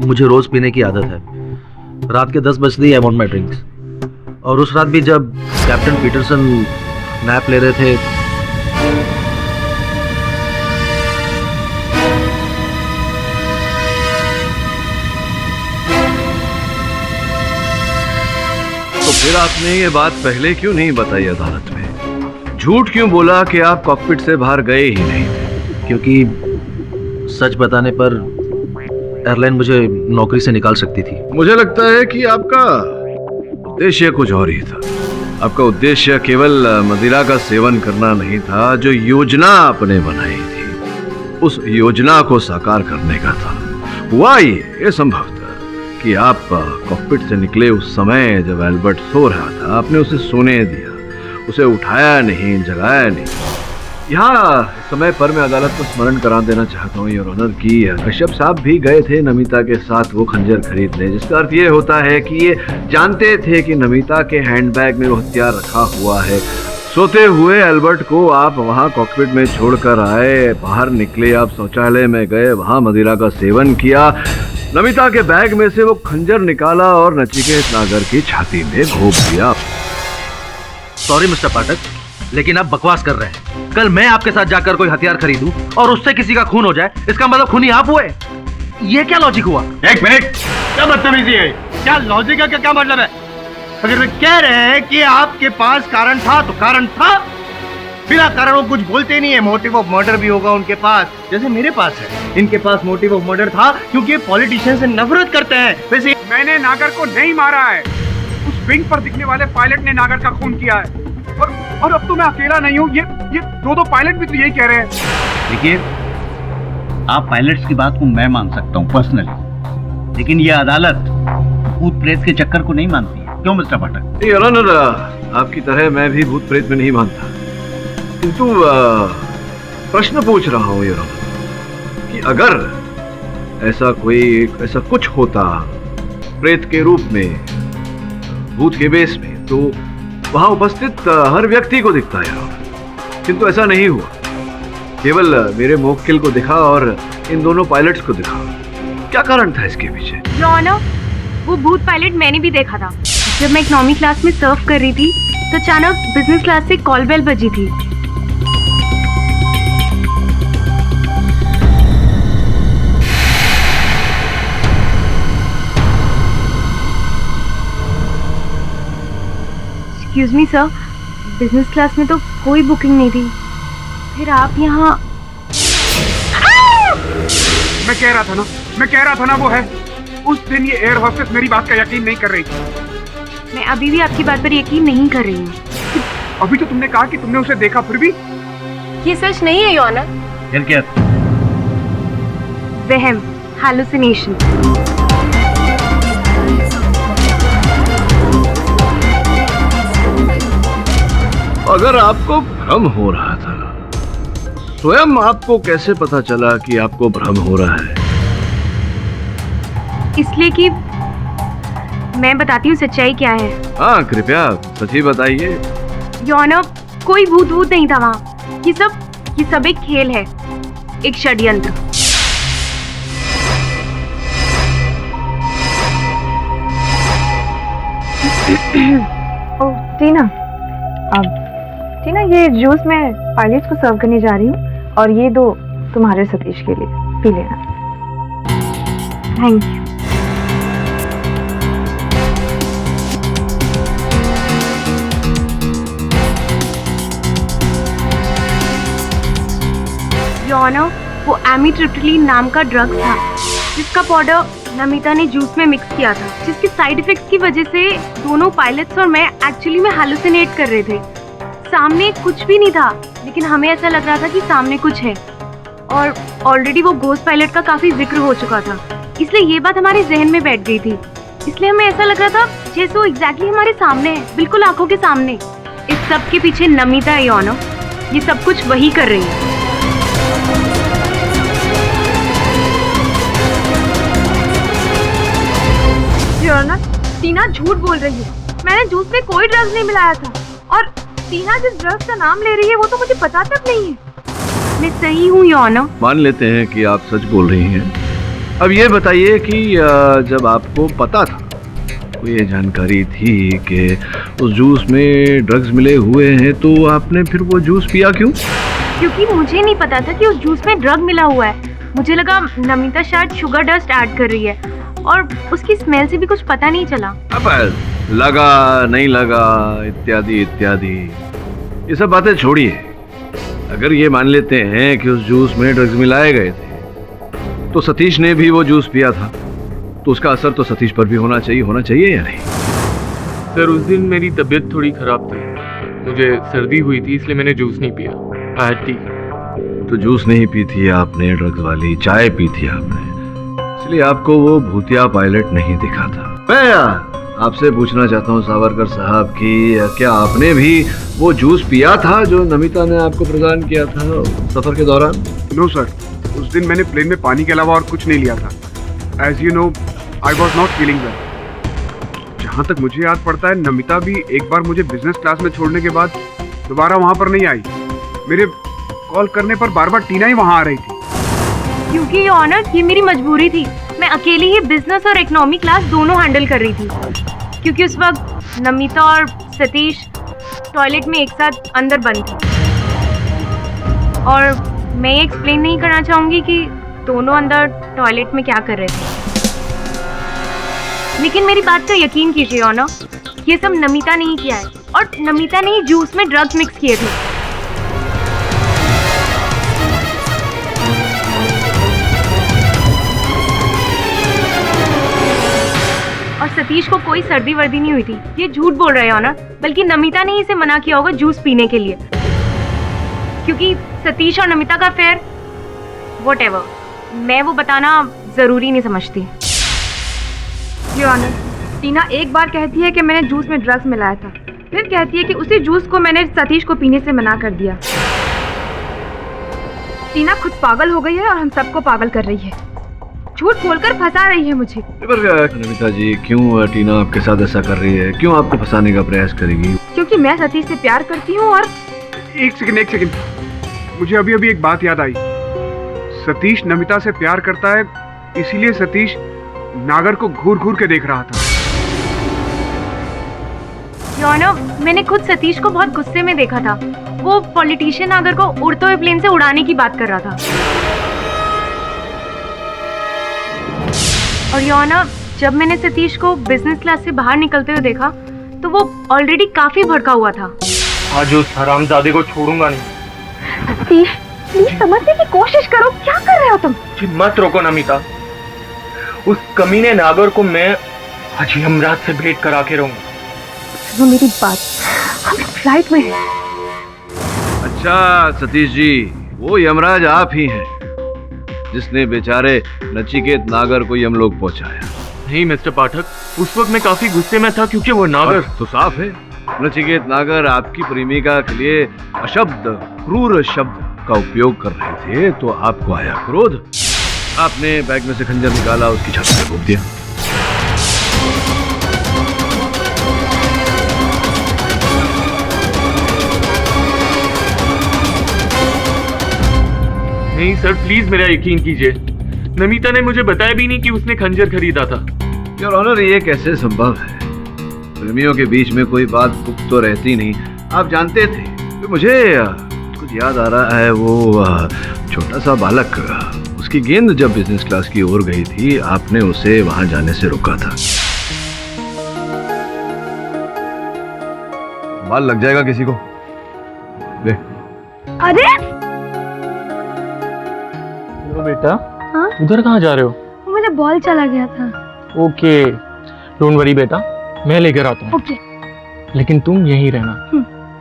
मुझे रोज पीने की आदत है। रात के 10 बजते ही आई वांट माय ड्रिंक्स, और उस रात भी जब कैप्टन पीटरसन नैप ले रहे थे तो फिर आपने ये बात पहले क्यों नहीं बताई अदालत में? झूठ क्यों बोला कि आप कॉकपिट से बाहर गए ही नहीं थे? क्योंकि सच बताने पर एयरलाइन मुझे नौकरी से निकाल सकती थी। मुझे लगता है कि आपका उद्देश्य कुछ और ही था। आपका उद्देश्य केवल मदिरा का सेवन करना नहीं था। जो योजना आपने बनाई थी उस योजना को साकार करने का था। हुआ ये संभव था कि आप कॉकपिट से निकले उस समय जब एल्बर्ट सो रहा था, आपने उसे सोने दिया, उसे उठाया नहीं, जगाया नहीं। यहाँ समय पर मैं अदालत को स्मरण करा देना चाहता हूँ योर ऑनर कि कश्यप साहब भी गए थे नमिता के साथ वो खंजर खरीदने, जिसका अर्थ ये होता है कि ये जानते थे कि नमिता के हैंडबैग में वो हथियार रखा हुआ है। सोते हुए एल्बर्ट को आप वहाँ कॉकपिट में छोड़कर आए, बाहर निकले, आप शौचालय में गए, वहाँ मदिरा का सेवन किया, नमिता के बैग में से वो खंजर निकाला और नचिकेत नागर की छाती में घोंप दिया। सॉरी मिस्टर पाठक, लेकिन आप बकवास कर रहे हैं। कल मैं आपके साथ जाकर कोई हथियार खरीदूं और उससे किसी का खून हो जाए, इसका मतलब खूनी आप हुए? ये क्या लॉजिक हुआ? एक मिनट, क्या बदतमीजी है? क्या लॉजिक है? क्या मतलब है? अगर वे कह रहे हैं कि आपके पास कारण था तो कारण था, बिना कारण वो कुछ बोलते नहीं है। मोटिव ऑफ मर्डर भी होगा उनके पास, जैसे मेरे पास है। इनके पास मोटिव ऑफ मर्डर था क्योंकि पॉलिटिशियन से नफरत करते हैं। वैसे मैंने नागर को नहीं मारा है, उस विंग पर दिखने वाले पायलट ने नागर का खून किया है। और अब तो मैं अकेला नहीं हूँ, ये दो पायलट भी तो यही कह रहे हैं। देखिए, आप पायलट्स की बात को मैं मान सकता हूँ पर्सनली, लेकिन ये अदालत भूत प्रेत के चक्कर को नहीं मानती है। क्यों मिस्टर पाठक? योर ऑनर, आपकी तरह मैं भी भूत प्रेत में नहीं मानता, किंतु प्रश्न पूछ रहा हूँ योर ऑनर कि अगर ऐसा कुछ होता प्रेत के रूप में बूथ के बेस में, तो वहां उपस्थित हर व्यक्ति को दिखता है, किंतु ऐसा नहीं हुआ। केवल मेरे मोक्किल को दिखा और इन दोनों पायलट्स को दिखा। क्या कारण था इसके पीछे? योर ऑनर, वो भूत पायलट मैंने भी देखा था। जब मैं इकोनॉमी क्लास में सर्व कर रही थी तो अचानक बिजनेस क्लास से कॉल बेल बजी थी। Excuse me sir, business class में तो कोई बुकिंग नहीं थी, फिर आप यहाँ? मैं कह रहा था ना वो है। उस दिन ये एयर होस्टेस मेरी बात का यकीन नहीं कर रही थी। मैं अभी भी आपकी बात पर यकीन नहीं कर रही हूँ। अभी तो तुमने कहा कि तुमने उसे देखा, फिर भी ये सच नहीं है योर ऑनर। फिर क्या? वहम, हैलुसिनेशन। अगर आपको भ्रम हो रहा था, स्वयं आपको कैसे पता चला कि आपको भ्रम हो रहा है? इसलिए कि मैं बताती हूँ सच्चाई क्या है। हाँ, कृपया सच ही बताइए। योर ऑनर, कोई भूत नहीं था वहाँ। ये सब एक खेल है, एक षड्यंत्र। ओह टीना, टीना ये जूस मैं पायलट्स को सर्व करने जा रही हूँ और ये दो तुम्हारे सतीश के लिए, पी लेना। Thank you. योर ऑनर, वो एमिट्रिप्टिलीन नाम का ड्रग था जिसका पाउडर नमिता ने जूस में मिक्स किया था, जिसके साइड इफेक्ट्स की वजह से दोनों पायलट्स और मैं एक्चुअली में हैलुसिनेट कर रहे थे। सामने कुछ भी नहीं था, लेकिन हमें ऐसा लग रहा था कि सामने कुछ है, और ऑलरेडी वो घोस्ट पायलट का काफी जिक्र हो चुका था, इसलिए ये बात हमारे जहन में बैठ गई थी। इसलिए हमें ऐसा लग रहा था जैसे वो एग्जैक्टली हमारे सामने है, बिल्कुल आंखों के सामने। इस सब के पीछे नमिता है योर ऑनर, ये सब कुछ वही कर रही है। योर ऑनर, टीना झूठ बोल रही है। मैंने जूस में कोई ड्रग्स नहीं मिलाया था, और टीना जिस ड्रग्स का नाम ले रही है वो तो मुझे पता तक नहीं है। मैं सही हूँ योर ऑनर। मान लेते हैं कि आप सच बोल रही हैं। अब ये बताइए कि जब आपको पता था, को ये जानकारी थी कि उस जूस में ड्रग्स मिले हुए हैं, तो आपने फिर वो जूस पिया क्यों? क्योंकि मुझे नहीं पता था कि उस जूस में ड्रग मिला हुआ है। मुझे लगा नमिता शायद शुगर डस्ट ऐड कर रही है, और उसकी स्मेल से भी कुछ पता नहीं चला। अब लगा नहीं लगा इत्यादि इत्यादि, ये सब बातें छोड़िए। अगर ये मान लेते हैं कि उस जूस में ड्रग्स मिलाए गए थे, तो सतीश ने भी वो जूस पिया था, तो उसका असर तो सतीश पर भी होना चाहिए या नहीं? सर, उस दिन मेरी तबीयत थोड़ी खराब थी, मुझे सर्दी हुई थी, इसलिए मैंने जूस नहीं पिया। टी तो जूस नहीं पी थी आपने, ड्रग्स वाली चाय पी थी आपने, इसलिए आपको वो भूतिया पायलट नहीं दिखा था। मैं आपसे पूछना चाहता हूँ सावरकर साहब कि क्या आपने भी वो जूस पिया था जो नमिता ने आपको प्रदान किया था सफर के दौरान? नो सर, उस दिन मैंने प्लेन में पानी के अलावा और कुछ नहीं लिया था। As you know, I was not feeling well. जहाँ तक मुझे याद पड़ता है, नमिता भी एक बार मुझे बिजनेस क्लास में छोड़ने के बाद दोबारा वहाँ पर नहीं आई। मेरे कॉल करने पर बार बार टीना ही वहाँ आ रही थी। क्योंकि ये ऑनर, ये मेरी मजबूरी थी। मैं अकेली ही बिजनेस और इकोनॉमी क्लास दोनों हैंडल कर रही थी, क्योंकि उस वक्त नमिता और सतीश टॉयलेट में एक साथ अंदर बंद थे। और मैं ये एक्सप्लेन नहीं करना चाहूँगी कि दोनों अंदर टॉयलेट में क्या कर रहे थे, लेकिन मेरी बात का यकीन कीजिए ऑनर, ये सब नमिता ने ही किया है, और नमिता ने ही जूस में ड्रग्स मिक्स किए थे। और सतीश को कोई सर्दी वर्दी नहीं हुई थी। ये झूठ बोल रहे हैं ऑनर, बल्कि नमिता ने ही इसे मना किया होगा जूस पीने के लिए, क्योंकि सतीश और नमिता का अफेयर, व्हाटएवर, मैं वो बताना जरूरी नहीं समझती। योर ऑनर, टीना एक बार कहती है कि मैंने जूस में ड्रग्स मिलाया था, फिर कहती है कि उसी जूस को मैंने सतीश को पीने से मना कर दिया। टीना खुद पागल हो गई है और हम सबको पागल कर रही है। झूठ बोलकर फंसा रही है मुझे। पर नमिता जी, क्यों टीना आपके साथ ऐसा कर रही है? क्यों आपको फंसाने का प्रयास करेगी? क्योंकि मैं सतीश से प्यार करती हूँ और एक सेकंड, मुझे अभी अभी एक बात याद आई। सतीश नमिता से प्यार करता है, इसीलिए सतीश नागर को घूर घूर के देख रहा था। योनो, मैंने खुद सतीश को बहुत गुस्से में देखा था। वो पॉलिटिशियन नागर को उड़ते हुए प्लेन से उड़ाने की बात कर रहा था। और योनो, जब मैंने सतीश को बिजनेस क्लास से बाहर निकलते हुए देखा तो वो ऑलरेडी काफी भड़का हुआ था। आज उस हरामजादे को छोड़ूंगा नहीं। सतीश, प्लीज समझने की कोशिश करो, क्या कर रहे हो तुम? मत रोको नमिता, उस कमीने नागर को मैं आज यमराज से भेंट करा के रहूंगा। वो मेरी बात, हम फ्लाइट में हैं। अच्छा सतीश जी, वो यमराज आप ही हैं जिसने बेचारे नचिकेत नागर को यमलोक पहुंचाया। नहीं मिस्टर पाठक, उस वक्त मैं काफी गुस्से में था क्योंकि वो नागर तो साफ है, नचिकेत नागर आपकी प्रेमिका के लिए अशब्द क्रूर शब्द का उपयोग कर रहे थे, तो आपको आया क्रोध। आपने बैग में से खंजर निकाला, उसकी छत पे घोंप दिया। नहीं सर, प्लीज मेरा यकीन कीजिए। नमिता ने मुझे बताया भी नहीं कि उसने खंजर खरीदा था। योर ऑनर, ये कैसे संभव है? प्रेमियों के बीच में कोई बात गुप्त तो रहती नहीं, आप जानते थे। तो मुझे कुछ याद आ रहा है, वो छोटा सा बालक, उसकी गेंद जब बिजनेस क्लास की ओर गई थी, आपने उसे वहां जाने से रोका था। बाल लग जाएगा किसी को। ले। अरे बेटा, हाँ? उधर कहाँ जा रहे हो? मुझे बॉल चला गया था। ओके, डोंट वरी बेटा, मैं लेकर आता हूँ। ओके। लेकिन तुम यहीं रहना,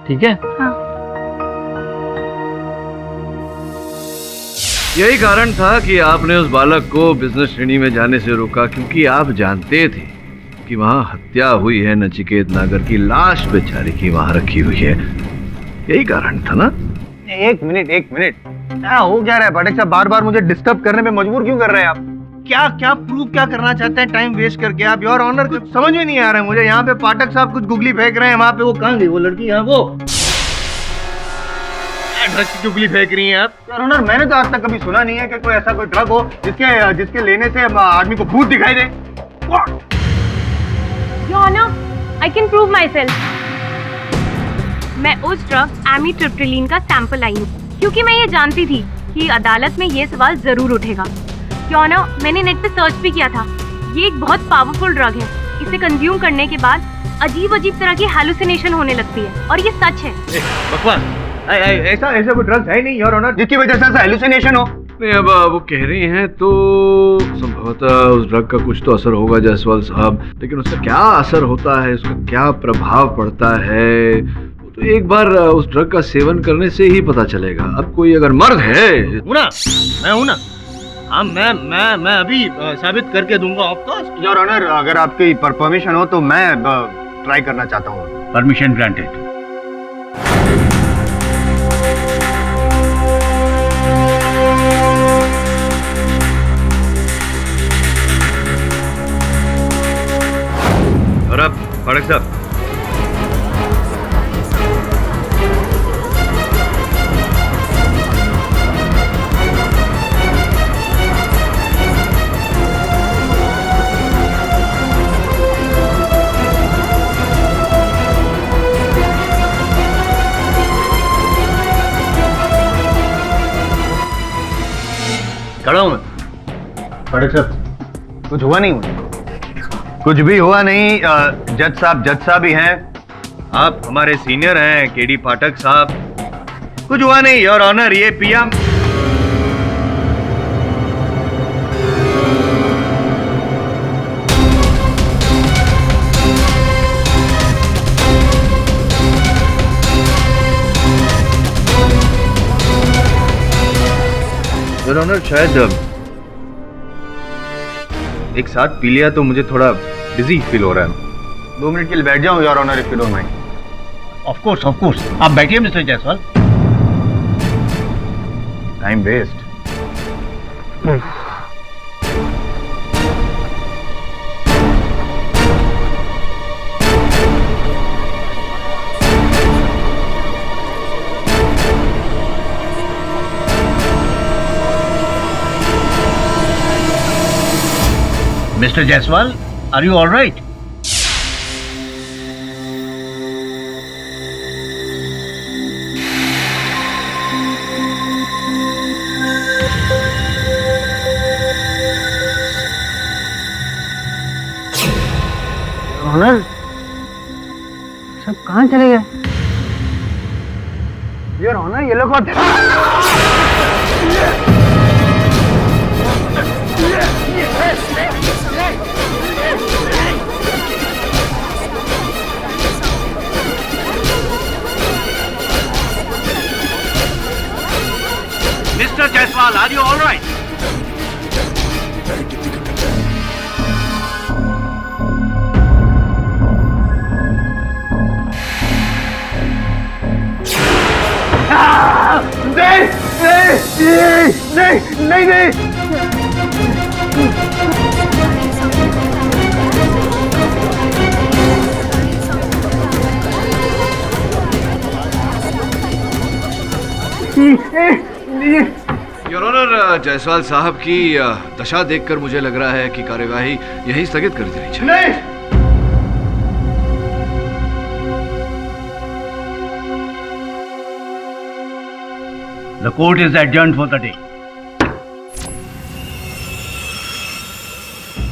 ठीक है? हाँ। यही कारण था कि आपने उस बालक को बिजनेस श्रेणी में जाने से रोका, क्योंकि आप जानते थे कि वहां हत्या हुई है, नचिकेत नागर की लाश बेचारे की वहां रखी हुई है। यही कारण था ना? एक मिनट, क्या हो क्या रहा है? पाठक साहब बार बार मुझे डिस्टर्ब करने में मजबूर क्यों कर रहे हैं आप? क्या प्रूव क्या करना चाहते हैं टाइम वेस्ट करके आप? योर ऑनर, कुछ समझ में नहीं आ रहा है मुझे। यहाँ पे पाठक साहब कुछ गुगली फेंक रहे हैं, वहाँ पे वो कहाँ गई वो लड़की? यहाँ वो ड्रग की चुगली फेंक रही हैं आप। योर ऑनर, मैंने तो आज तक कभी सुना नहीं है कि कोई ऐसा कोई ड्रग हो जिसके लेने से आदमी को भूत दिखाई दे। Your honour, I can prove myself. मैं उस ड्रग एमिट्रिप्टिलीन का सैंपल आई हूँ, क्योंकि मैं ये जानती थी कि अदालत में ये सवाल जरूर उठेगा। योर ऑनर, मैंने नेट पे सर्च भी किया था। ये एक बहुत पावरफुल ड्रग है। इसे कंज्यूम करने के बाद अजीब तरह की हैलुसिनेशन होने लगती है, और ये सच है। बकवास, ऐसा कोई ड्रग है नहीं योर ऑनर जिसकी वजह से ऐसा हैलुसिनेशन हो। नहीं, अब वो कह रही हैं तो संभवतः उस ड्रग का कुछ तो असर होगा जायसवाल साहब, लेकिन उसका क्या असर होता है, उसका क्या प्रभाव पड़ता है, तो एक बार उस ड्रग का सेवन करने से ही पता चलेगा। अब कोई अगर मर्द है, मैं हूं ना, हाँ मैं अभी साबित करके दूंगा आपको। योर ऑनर, अगर आपकी परमिशन हो तो मैं ट्राई करना चाहता हूँ। Permission granted. और अब पाठक साहब, खड़ा हूं मैं। पाठक साहब, कुछ हुआ नहीं मुझे, कुछ भी हुआ नहीं। जज साहब ही हैं, आप हमारे सीनियर हैं केडी पाठक साहब। कुछ हुआ नहीं योर ऑनर, ये पिया। योर ऑनर, शायद एक साथ पी लिया तो मुझे थोड़ा बिजी फील हो रहा है। 2 मिनट के लिए बैठ जाऊं your honour, if you don't mind. Of course आप बैठिए mister Jaiswal. Time waste. Mister Jaiswal, are you all right? Honour, सब कहाँ चले गए? योर ऑनर, ये लोग mister Jaiswal, are you all right? नहीं। योर ऑनर, जायसवाल साहब की दशा देखकर मुझे लग रहा है कि कार्यवाही यहीं स्थगित कर देनी चाहिए। नहीं। The court is adjourned for the day.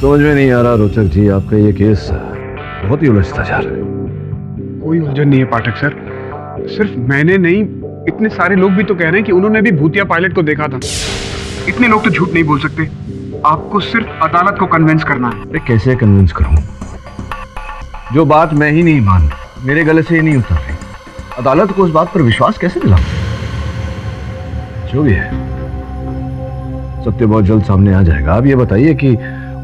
समझ में नहीं आ रहा रोचक जी, आपका ये केस बहुत ही उलझता जा रहा है। कोई उलझन नहीं है पाठक सर, सिर्फ मैंने नहीं, इतने सारे लोग भी तो कह रहे हैं कि उन्होंने भी भूतिया पायलट को देखा था। इतने लोग तो झूठ नहीं बोल सकते। आपको सिर्फ अदालत को कन्विंस करना है। मैं कैसे कन्विंस करूं? जो बात मैं ही नहीं मान, मेरे गले से ही नहीं उतर रही, अदालत को उस बात पर विश्वास कैसे दिलाऊं? जो भी है, सत्य बहुत जल्द सामने आ जाएगा। आप ये बताइए कि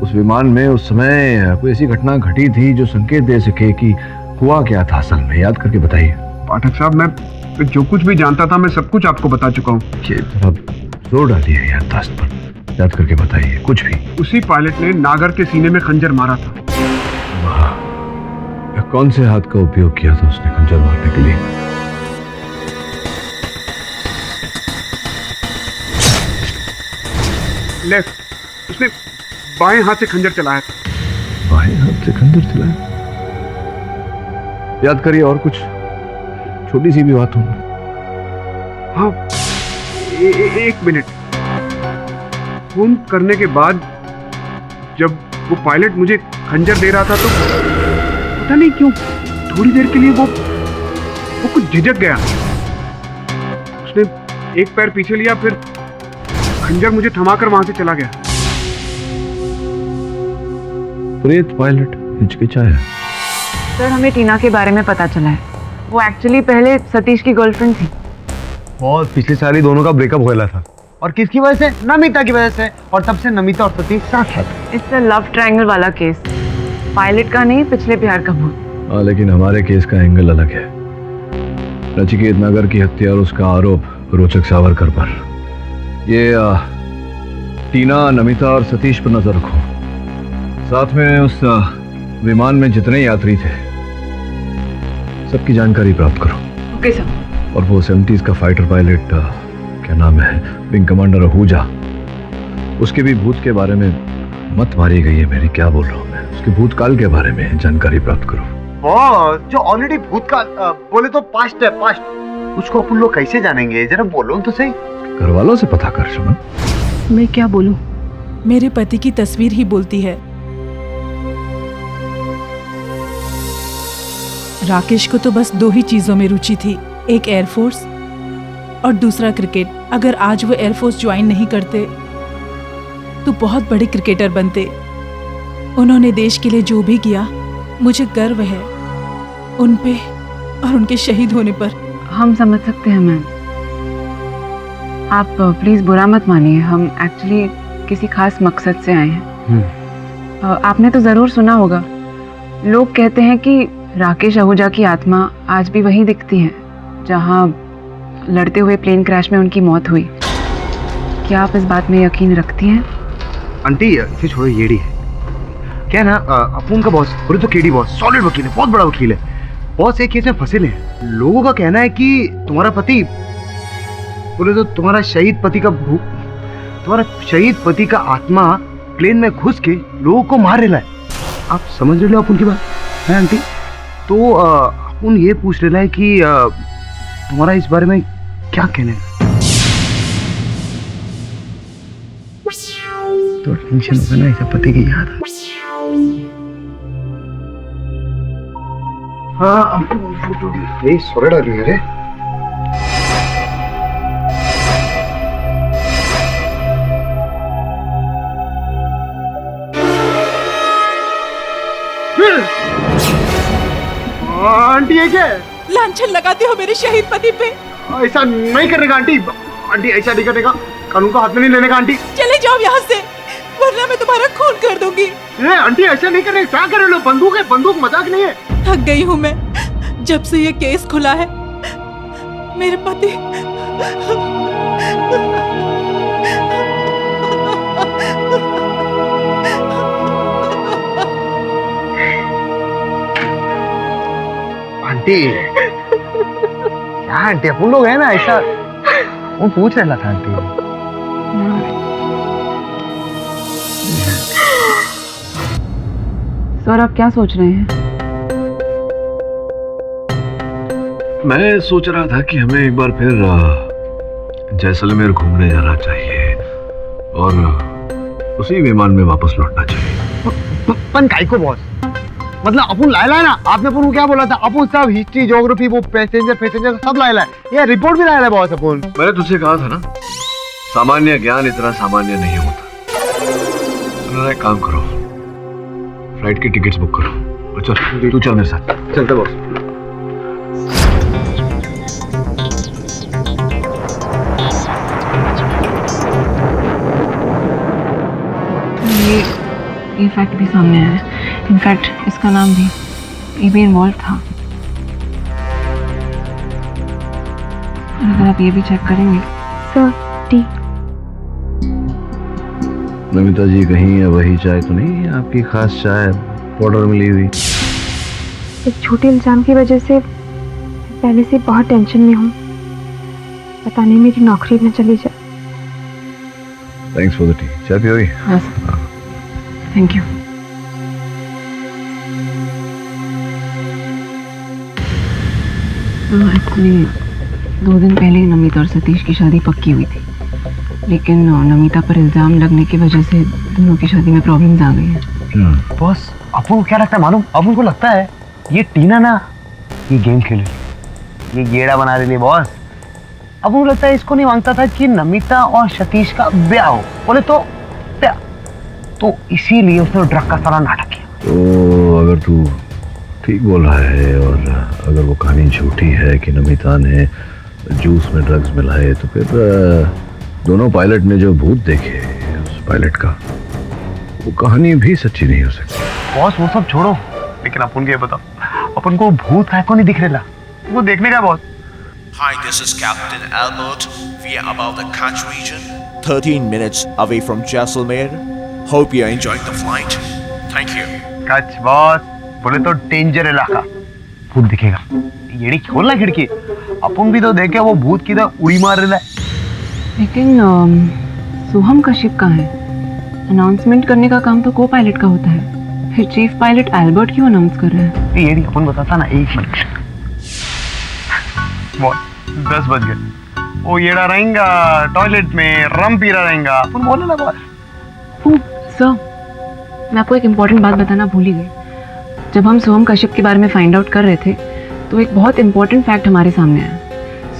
उस विमान में उस समय कोई ऐसी घटना घटी थी जो संकेत दे सके कि हुआ क्या था असल में? याद करके बताइए। पाठक साहब, मैं जो कुछ भी जानता था मैं सब कुछ आपको बता चुका हूँ। ये जोर डालिए याददाश्त पर, याद करके बताइए कुछ भी। उसी पायलट ने नागर के सीने में खंजर मारा था। वाह, कौन से हाथ का उपयोग किया था उसने खंजर मारने के लिए? लेफ्ट। उसने बाएं हाथ से खंजर चलाया था। बाएं हाथ से खंजर चलाया? याद करिए और कुछ छोटी सी भी बात हो। हाँ, एक मिनट। फोन करने के बाद जब वो पायलट मुझे खंजर दे रहा था तो पता नहीं क्यों थोड़ी देर के लिए वो कुछ झिझक गया। उसने एक पैर पीछे लिया, फिर खंजर मुझे थमाकर वहां से चला गया। प्रेत पायलट हिचकिचाया। सर, हमें टीना के बारे में पता चला है। वो एक्चुअली पहले सतीश की गर्लफ्रेंड थी। बहुत पिछले साल ही दोनों का ब्रेकअप हुआ था, और किसकी वजह से? नमिता की वजह से। और तब से नमिता और सतीश साथ साथ। इट्स अ लव ट्रायंगल वाला केस, पायलट का नहीं, पिछले प्यार का भूत। हाँ, लेकिन हमारे केस का एंगल अलग है। नचिकेत नागर की हत्या और उसका आरोप रोचक सावरकर पर। ये टीना, नमिता और सतीश पर नजर रखो। साथ में उस विमान में जितने यात्री थे सबकी जानकारी प्राप्त करो। Okay sir. और वो 70s का फाइटर पायलट, क्या नाम है, विंग कमांडर आहूजा, उसके भी भूत के बारे में मत मारी गई है मेरी, क्या बोल रहा हूँ मैं, उसके भूतकाल के बारे में जानकारी प्राप्त करो। जो ऑलरेडी भूतकाल बोले तो पास्ट है, पास्ट। उसको अपन लोग कैसे जानेंगे? जरा बोलो तो सही। घर वालों से पता कर शमन। मैं क्या बोलूं? मेरे पति की तस्वीर ही बोलती है। राकेश को तो बस 2 ही चीजों में रुचि थी, एक एयरफोर्स और दूसरा क्रिकेट। अगर आज वो एयरफोर्स ज्वाइन नहीं करते तो बहुत बड़े क्रिकेटर बनते। उन्होंने देश के लिए जो भी किया, मुझे गर्व है उन पे और उनके शहीद होने पर। हम समझ सकते हैं मैम, आप प्लीज बुरा मत मानिए। हम एक्चुअली किसी खास मकसद से आए हैं। आपने तो जरूर सुना होगा, लोग कहते हैं कि राकेश आहूजा की आत्मा आज भी वहीं दिखती है जहां लड़ते हुए प्लेन क्रैश में उनकी मौत हुई। क्या आप इस बात में यकीन रखती हैं? आंटी, इसे छोड़ो, येड़ी है क्या ना। अपुन का बॉस, बोले तो केडी बॉस, सॉलिड वकील है, बहुत बड़ा वकील है। बॉस एक केस में फंसे हैं। लोगों का कहना है कि तुम्हारा पति, बोले तो तुम्हारा शहीद पति का आत्मा प्लेन में घुस के लोगों को मार रहा है। आप समझ रहे हो आप उनकी बात है आंटी? तो अपन ये पूछ रहा है कि तुम्हारा इस बारे में क्या कहना है? तो टेंशन होगा ना ऐसा पति की याद। हाँ ये सोरे डाल रही है रे। आंटी ये क्या है? लांछन लगाते हो मेरे शहीद पति पे। ऐसा नहीं करने का आंटी। आंटी ऐसा नहीं करने का, कानून को हाथ में नहीं लेने का आंटी। चले जाओ यहाँ से, वरना मैं तुम्हारा खून कर दूंगी। ये आंटी ऐसा नहीं करने, क्या कर रहे हो? बंदूक है, बंदूक मजाक नहीं है। थक गई हूँ मैं, जब से ये केस खुला है मेरे पति आंटी क्या आंटी, अपन लोग है ना ऐसा, वो पूछ रहा था आंटी। सर आप क्या सोच रहे हैं? मैं सोच रहा था कि हमें एक बार फिर जैसलमेर घूमने जाना चाहिए और उसी विमान में वापस लौटना चाहिए। अपन काय को बॉस? मतलब अपन लायला है ना, आपने अपन को क्या बोला था? अपन सब हिस्ट्री, ज्योग्राफी, वो पैसेंजर सब लायला है। ये रिपोर्ट भी लायला है बॉस अपन। मैंने तुझसे कहा था ना, सामान्य ज्ञान इतना सामान्य नहीं होता। एक काम करो, फ्लाइट की टिकट्स बुक करो। चल तू चल मेरे साथ। चलते बॉस। ये फैक्ट भी सामने आया है। इनफैक्ट इसका नाम भी, ये भी इन्वॉल्व था। अगर आप ये भी चेक करेंगे। Sir T. नमिता जी कहीं है वही चाय तो नहीं, आपकी खास चाय पाउडर मिली हुई? इस छोटे इल्जाम की वजह से पहले से बहुत टेंशन में हूँ। पता नहीं मेरी नौकरी न चली जाए। Thanks for the T. चाय पियोगी? हाँ सर, थैंक यू। एक्चुअली 2 दिन पहले ही नमिता और सतीश की शादी पक्की हुई थी, लेकिन नमिता पर इल्जाम लगने की वजह से दोनों की शादी में प्रॉब्लम्स आ गई हैं। बॉस आपको क्या लगता है मालूम? अब उनको लगता है ये टीना ना ये गेम खेल रही है, ये गेड़ा बना रही है बॉस। अब उनको लगता है इसको नहीं मांगता था कि नमिता और सतीश का ब्याह हो, बोले तो ब्याह, तो इसीलिए उसने ड्रग का सारा नाटक किया। तो अगर तू ठीक बोल रहा है और अगर वो कहानी झूठी है कि नमिता ने जूस में ड्रग्स मिलाए, तो फिर दोनों पायलट ने जो भूत देखे उस पायलट का, वो कहानी भी सच्ची नहीं हो सकती। बॉस वो सब छोड़ो, लेकिन अपन के बताओ, अपन को भूत काय को नहीं दिख रहा? वो देखने का boss. Hi, this is Captain Albert. We are about the Kutch region, 13 minutes away from Jaisalmer. Hope you are enjoying the flight. Thank you. Kutch boss, बोले तो डेंजर इलाका, भूत दिखेगा। ये खोलना खिड़की, अपन भी तो देखे वो भूत किधर उड़ी मार रहा है। लेकिन सोहम कश्यप कहाँ है? अनाउंसमेंट करने का काम तो को पायलट का होता है, फिर चीफ पायलट एल्बर्ट क्यों अनाउंस कर रहा है? ये नहीं अपन बताता ना, 1 मिनट। 10 बज गए, वो येड़ा रहेगा टॉयलेट में, रम पी रहा रहेगा, अपन बोले ना बॉस। सर मैं आपको एक इम्पॉर्टेंट बात बताना भूल ही गई। जब हम सोहम कश्यप के बारे में फाइंड आउट कर रहे थे तो एक बहुत इंपॉर्टेंट फैक्ट हमारे सामने आया।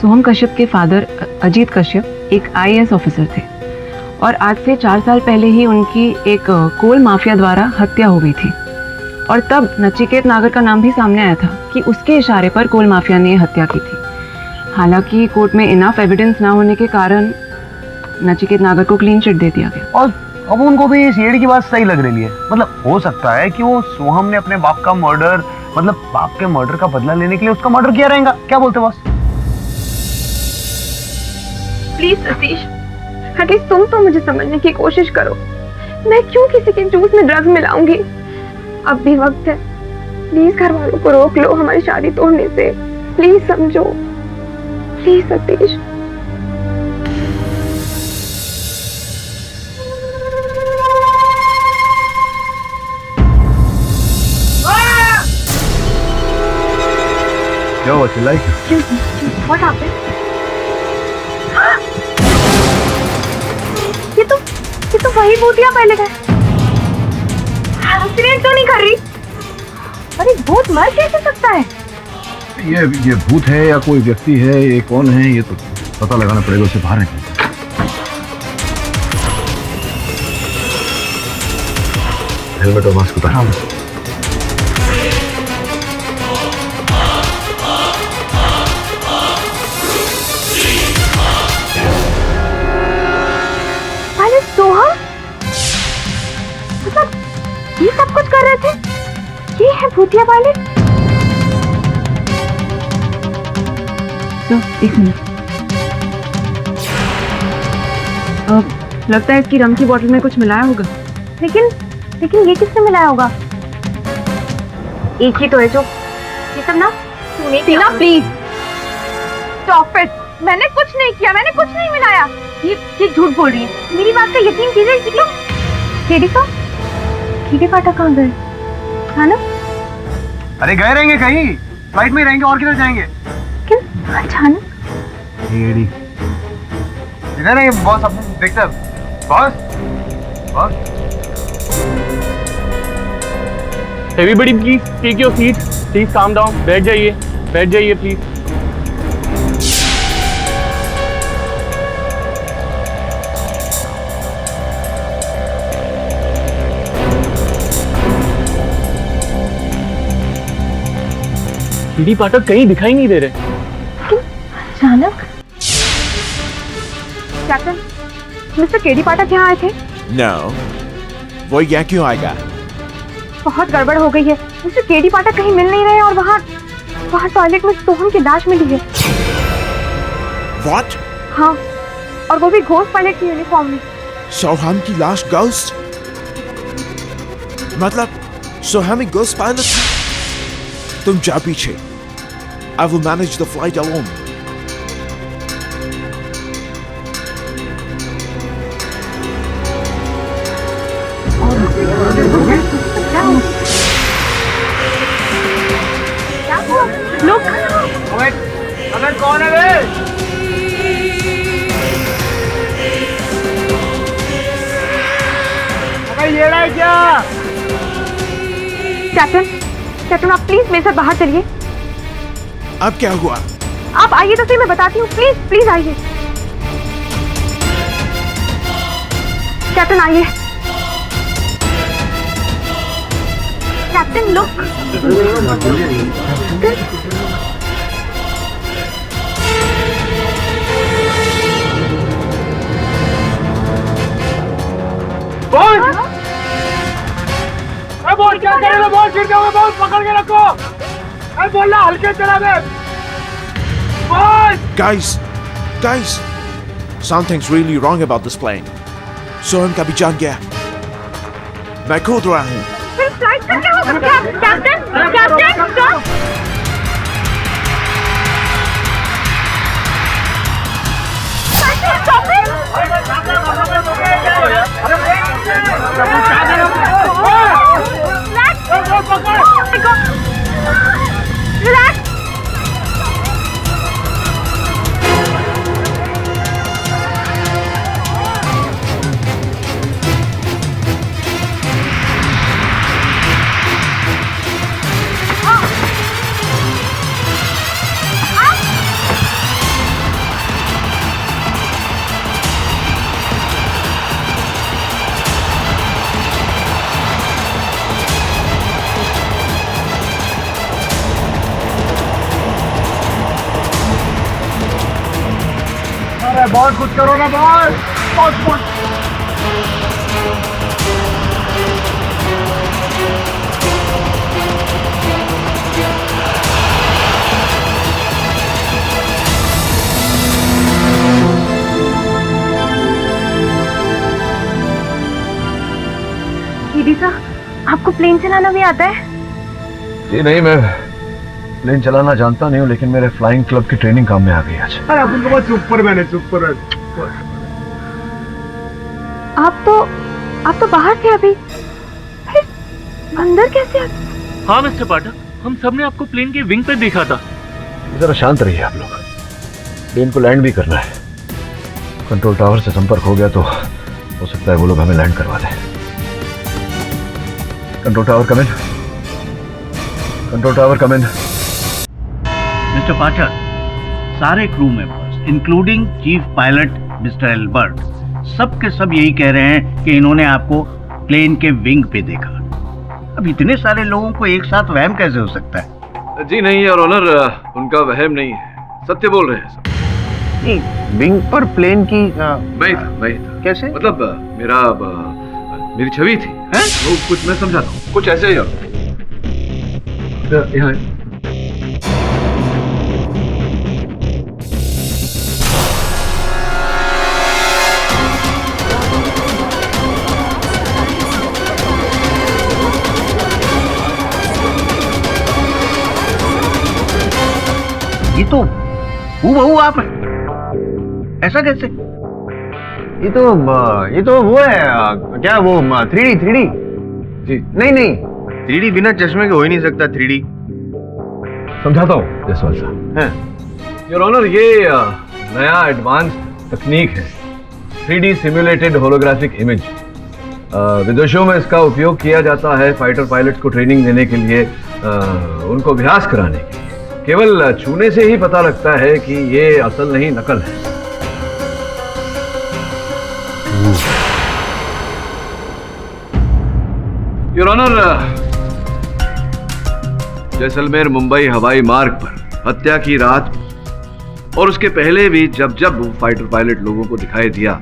सोहम कश्यप के फादर अजीत कश्यप एक IAS ऑफिसर थे और आज से 4 साल पहले ही उनकी एक कोल माफिया द्वारा हत्या हो गई थी, और तब नचिकेत नागर का नाम भी सामने आया था कि उसके इशारे पर कोल माफिया ने हत्या की थी। हालांकि कोर्ट में इनफ एविडेंस ना होने के कारण नचिकेत नागर को क्लीन चिट दे दिया गया। और अब उनको भी इस येड़ी की बात सही लग रही है। मतलब हो सकता है कि वो सोहम ने अपने बाप का मर्डर, मतलब बाप के मर्डर का बदला लेने के लिए उसका मर्डर किया रहेगा। क्या बोलते बॉस? प्लीज सतीश, एटलीस्ट तुम तो मुझे समझने की कोशिश करो। मैं क्यों किसी के जूस में ड्रग्स मिलाऊंगी? अब भी वक्त है, प्लीज घर वालों को रोक लो हमारी शादी तोड़ने से। प्लीज समझो, प्लीज सतीश। क्या हुआ, चिल्लाई क्यों? What happened? ये तो वही भूतिया पहले है। एक्सीडेंट तो नहीं कर रही? अरे भूत मर कैसे सकता है? ये भूत है या कोई व्यक्ति है, ये कौन है, ये तो पता लगाना पड़ेगा, उसे बाहर निकाल। हेलमेट और मास्क उतार। अरे सोहम, मतलब ये सब कुछ कर रहे थे? ये है भूतिया पायलट? तो एक मिनट, लगता है इसकी रम की बोतल में कुछ मिलाया होगा। लेकिन ये किसने मिलाया होगा? एक ही तो है जो ये सब ना टीना प्लीज स्टॉप इट। मैंने कुछ नहीं किया, मैंने कुछ नहीं मिलाया। ये झूठ बोल रही है, मेरी बात का यकीन कीजिए। निकलो। कीड़ी पाटा कहाँ गए? हाँ ना? अरे गए रहेंगे कहीं, फ्लाइट में ही रहेंगे, और किधर जाएंगे? क्यों अचानक? कीड़ी इधर है बॉस, अपने देखते हैं। Boss everybody please take your seat, please calm down, बैठ जाइए प्लीज। कीड़ी पाठक कहीं दिखाई नहीं दे रहे। अचानक? कैप्टन, मिस्टर केडी पाठक यहाँ आए थे? No. वो यहाँ क्यों आएगा? बहुत गड़बड़ हो गई है। मिस्टर केडी पाठक कहीं मिल नहीं रहे और वहाँ टॉयलेट में सोहम की लाश मिली है। What? हाँ, और वो भी घोस्ट पायलट की यूनिफॉर्म में। सोहम की लाश घोस्ट? मतलब सोहम एक घोस्ट पायलट? तुम जा पीछे। I will manage the flight alone. Look. अबे कौन है बे? अबे ये रहा है क्या? कैप्टन आप प्लीज मेरे साथ बाहर चलिए। अब क्या हुआ? आप आइए तो सही, मैं बताती हूँ। प्लीज आइए। कैप्टन आइए। Captain look. बोल क्या करेगा? बोल गिर जाओगे, बोल पकड़ के रखो। अरे बोलना हल्के चला दे। Guys, something's really wrong about this plane. सोहम का भी जान गया। मैं कूद रहा हूँ। फिर फ्लाइट का क्या होगा? Captain stop. बहुत कुछ करो ना बहुत। दीदी साहब, आपको प्लेन चलाना भी आता है? जी नहीं, मैं प्लेन चलाना जानता नहीं हूँ, लेकिन मेरे फ्लाइंग क्लब की ट्रेनिंग काम में आ गई आज। अरे अपन तो बस सुपरमैन है, सुपरमैन। आप तो बाहर थे अभी, फिर अंदर कैसे आ? हाँ मिस्टर पाठक, हम सब ने आपको प्लेन के विंग पे देखा था। जरा शांत रहिए आप लोग, प्लेन को लैंड भी करना है। कंट्रोल टावर से संपर्क हो गया तो हो सकता है वो लोग हमें लैंड करवा दें। कंट्रोल टावर कम इन, कंट्रोल टावर कम इन। मिस्टर पाठक, सारे crew members including chief pilot mister Albert सब के सब यही कह रहे हैं कि इन्होंने आपको प्लेन के विंग पे देखा। अब इतने सारे लोगों को एक साथ वहम कैसे हो सकता है? जी नहीं योर ऑनर, उनका वहम नहीं है, सत्य बोल रहे हैं। नहीं, विंग पर प्लेन की मैं था। कैसे? मतलब मेरी छवि थी। हैं? वो कुछ मैं समझाता हूँ, कुछ ऐसे ही। यहाँ ये तो हूबहू आप हैं। ऐसा कैसे? ये तो वो है क्या, वो 3D जी नहीं 3D बिना चश्मे के हो ही नहीं सकता। 3D समझाता हूँ जसवाल साहब। हैं योर ऑनर, ये नया एडवांस तकनीक है, 3D सिम्युलेटेड होलोग्राफिक इमेज। विदेशों में इसका उपयोग किया जाता है फाइटर पायलट को ट्रेनिंग देने के लिए, उनको अभ्यास कराने के लिए। केवल छूने से ही पता लगता है कि ये असल नहीं नकल है। योर ऑनर, जैसलमेर मुंबई हवाई मार्ग पर हत्या की रात और उसके पहले भी जब जब फाइटर पायलट लोगों को दिखाई दिया,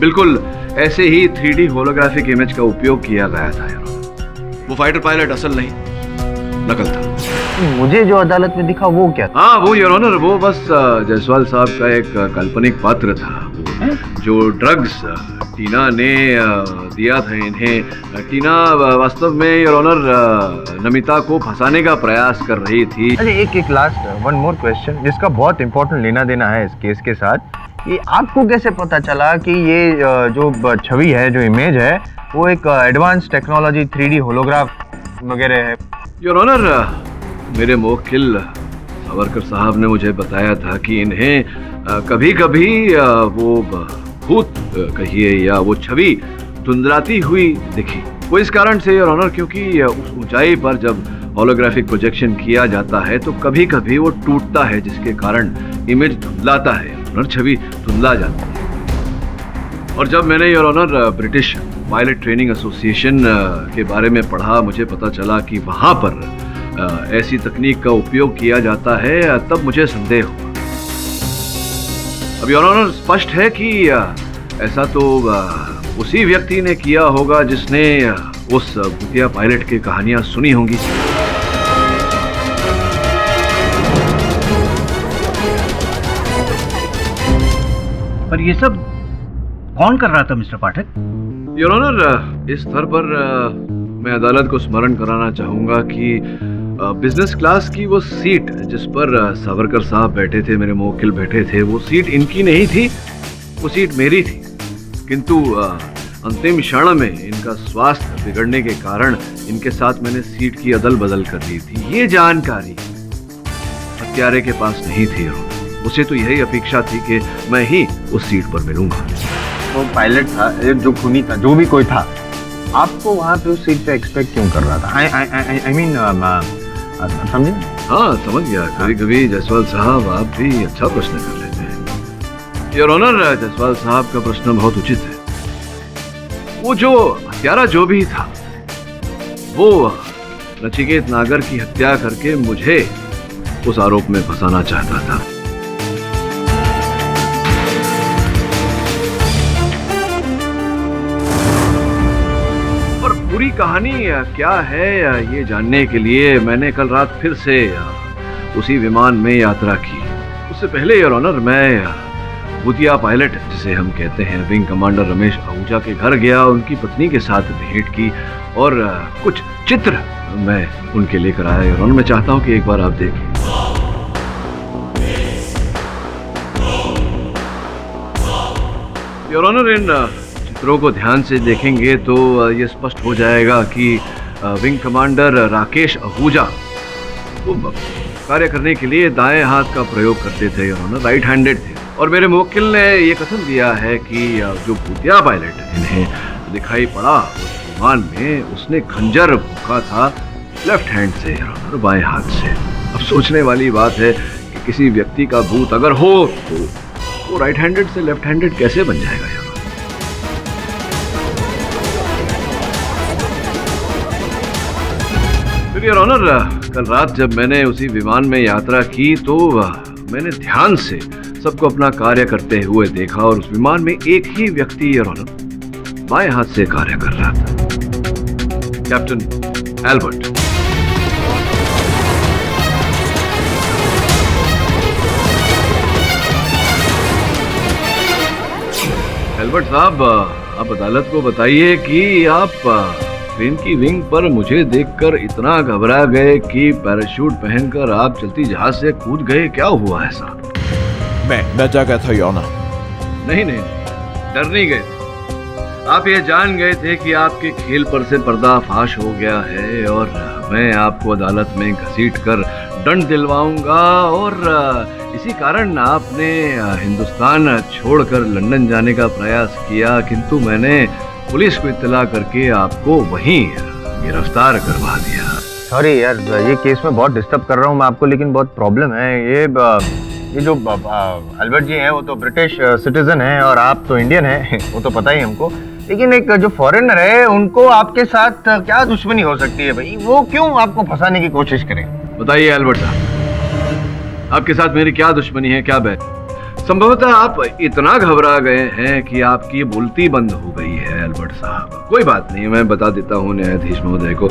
बिल्कुल ऐसे ही 3D होलोग्राफिक इमेज का उपयोग किया गया था। योर ऑनर, वो फाइटर पायलट असल नहीं नकल था। मुझे जो अदालत में दिखा वो क्या था? हाँ वो योर ऑनर, वो बस जायसवाल साहब का एक काल्पनिक पात्र था, जो ड्रग्स टीना ने दिया था इन्हें। टीना वास्तव में योर ऑनर नमिता को फंसाने का प्रयास कर रही थी। अरे एक लास्ट वन मोर क्वेश्चन जिसका बहुत इंपॉर्टेंट लेना देना है इस केस के साथ। कि आपको कैसे पता चला कि ये जो छवि है, जो इमेज है, वो एक एडवांस टेक्नोलॉजी 3D होलोग्राफ वगैरह है? योर ऑनर, मेरे मुवक्किल सावरकर साहब ने मुझे बताया था कि इन्हें कभी कभी वो भूत कहिए या वो छवि धुंधलाती हुई दिखी। वो इस कारण से योर ऑनर, क्योंकि उस ऊंचाई पर जब होलोग्राफिक प्रोजेक्शन किया जाता है तो कभी कभी वो टूटता है, जिसके कारण इमेज धुंधलाता है और छवि धुंधला जाती है। और जब मैंने your honour British pilot training association के बारे में पढ़ा, मुझे पता चला कि वहाँ पर ऐसी तकनीक का उपयोग किया जाता है, तब मुझे संदेह हुआ। अब योर ऑनर, स्पष्ट है कि ऐसा तो उसी व्यक्ति ने किया होगा जिसने उस भूतिया पायलट की कहानियां सुनी होंगी। पर ये सब कौन कर रहा था मिस्टर पाठक? योर ऑनर, इस स्तर पर मैं अदालत को स्मरण कराना चाहूंगा कि बिजनेस क्लास की वो सीट जिस पर सावरकर साहब बैठे थे, मेरे मुवक्किल बैठे थे, वो सीट इनकी नहीं थी, वो सीट मेरी थी। किंतु अंतिम क्षण में इनका स्वास्थ्य बिगड़ने के कारण इनके साथ मैंने सीट की अदल बदल कर दी थी। ये जानकारी हत्यारे के पास नहीं थी और उसे तो यही अपेक्षा थी कि मैं ही उस सीट पर मिलूंगा। वो पायलट था, जो खूनी था, जो भी कोई था, आपको वहाँ पे उस सीट पे एक्सपेक्ट क्यों कर रहा था? आई मीन समझे? हाँ समझ गया। कभी कभी जायसवाल साहब आप भी अच्छा प्रश्न कर लेते हैं। योर ऑनर, जायसवाल साहब का प्रश्न बहुत उचित है। वो जो हत्यारा जो भी था, वो नचिकेत नागर की हत्या करके मुझे उस आरोप में फंसाना चाहता था। और पूरी कहानी क्या है ये जानने के लिए मैंने कल रात फिर से उसी विमान में यात्रा की। उससे पहले योर ऑनर, मैं भूतिया पायलट जिसे हम कहते हैं विंग कमांडर रमेश आहूजा के घर गया, उनकी पत्नी के साथ भेंट की और कुछ चित्र मैं उनके लेकर आया। योर ऑनर, मैं चाहता हूं कि एक बार आप देखें। योर ऑनर, इन चित्रों को ध्यान से देखेंगे तो ये स्पष्ट हो जाएगा कि विंग कमांडर राकेश आहूजा वो कार्य करने के लिए दाएं हाथ का प्रयोग करते थे योर ऑनर, राइट हैंडेड थे। और मेरे मुवक्किल ने ये कसम दिया है कि जो भूतिया पायलट इन्हें दिखाई पड़ा उस विमान में, उसने खंजर भोंका था लेफ्ट हैंड से योर ऑनर, बाएं हाथ से। अब सोचने वाली बात है कि किसी व्यक्ति का भूत अगर हो तो वो राइट हैंडेड से लेफ्ट हैंडेड कैसे बन जाएगा योर ऑनर? फिर योर ऑनर, कल रात जब मैंने उसी विमान में यात्रा की तो मैंने ध्यान से सबको अपना कार्य करते हुए देखा और उस विमान में एक ही व्यक्ति योर ऑनर बाएं हाथ से कार्य कर रहा था, कैप्टन एल्बर्ट। एल्बर्ट साहब, आप अदालत को बताइए कि आप ट्रेन की विंग पर मुझे देखकर इतना घबरा गए कि पैराशूट पहनकर आप चलती जहाज से कूद गए, क्या हुआ ऐसा? मैं डर गया था योर ऑनर। नहीं, डर नहीं गए, आप ये जान गए थे कि आपके खेल पर से पर्दाफाश हो गया है और मैं आपको अदालत में घसीट कर दंड दिलवाऊंगा और इसी कारण आपने हिंदुस्तान छोड़कर लंदन जाने का प्रयास किया, किंतु मैंने पुलिस को इत्तला करके आपको वहीं गिरफ्तार करवा दिया। सॉरी यार, ये केस में बहुत डिस्टर्ब कर रहा हूँ मैं आपको, लेकिन बहुत प्रॉब्लम है। ये जो एल्बर्ट जी हैं वो तो ब्रिटिश सिटीजन हैं और आप तो इंडियन हैं, वो तो पता ही हमको, लेकिन एक जो फॉरेनर है उनको आपके साथ क्या दुश्मनी हो सकती है भाई? वो क्यों आपको फंसाने की कोशिश करें? बताइए एल्बर्ट साहब, आपके साथ मेरी क्या दुश्मनी है, क्या बैठ? संभवतः आप इतना घबरा गए हैं कि आपकी बोलती बंद हो गई है एल्बर्ट साहब। कोई बात नहीं, मैं बता देता हूँ न्यायाधीश महोदय को।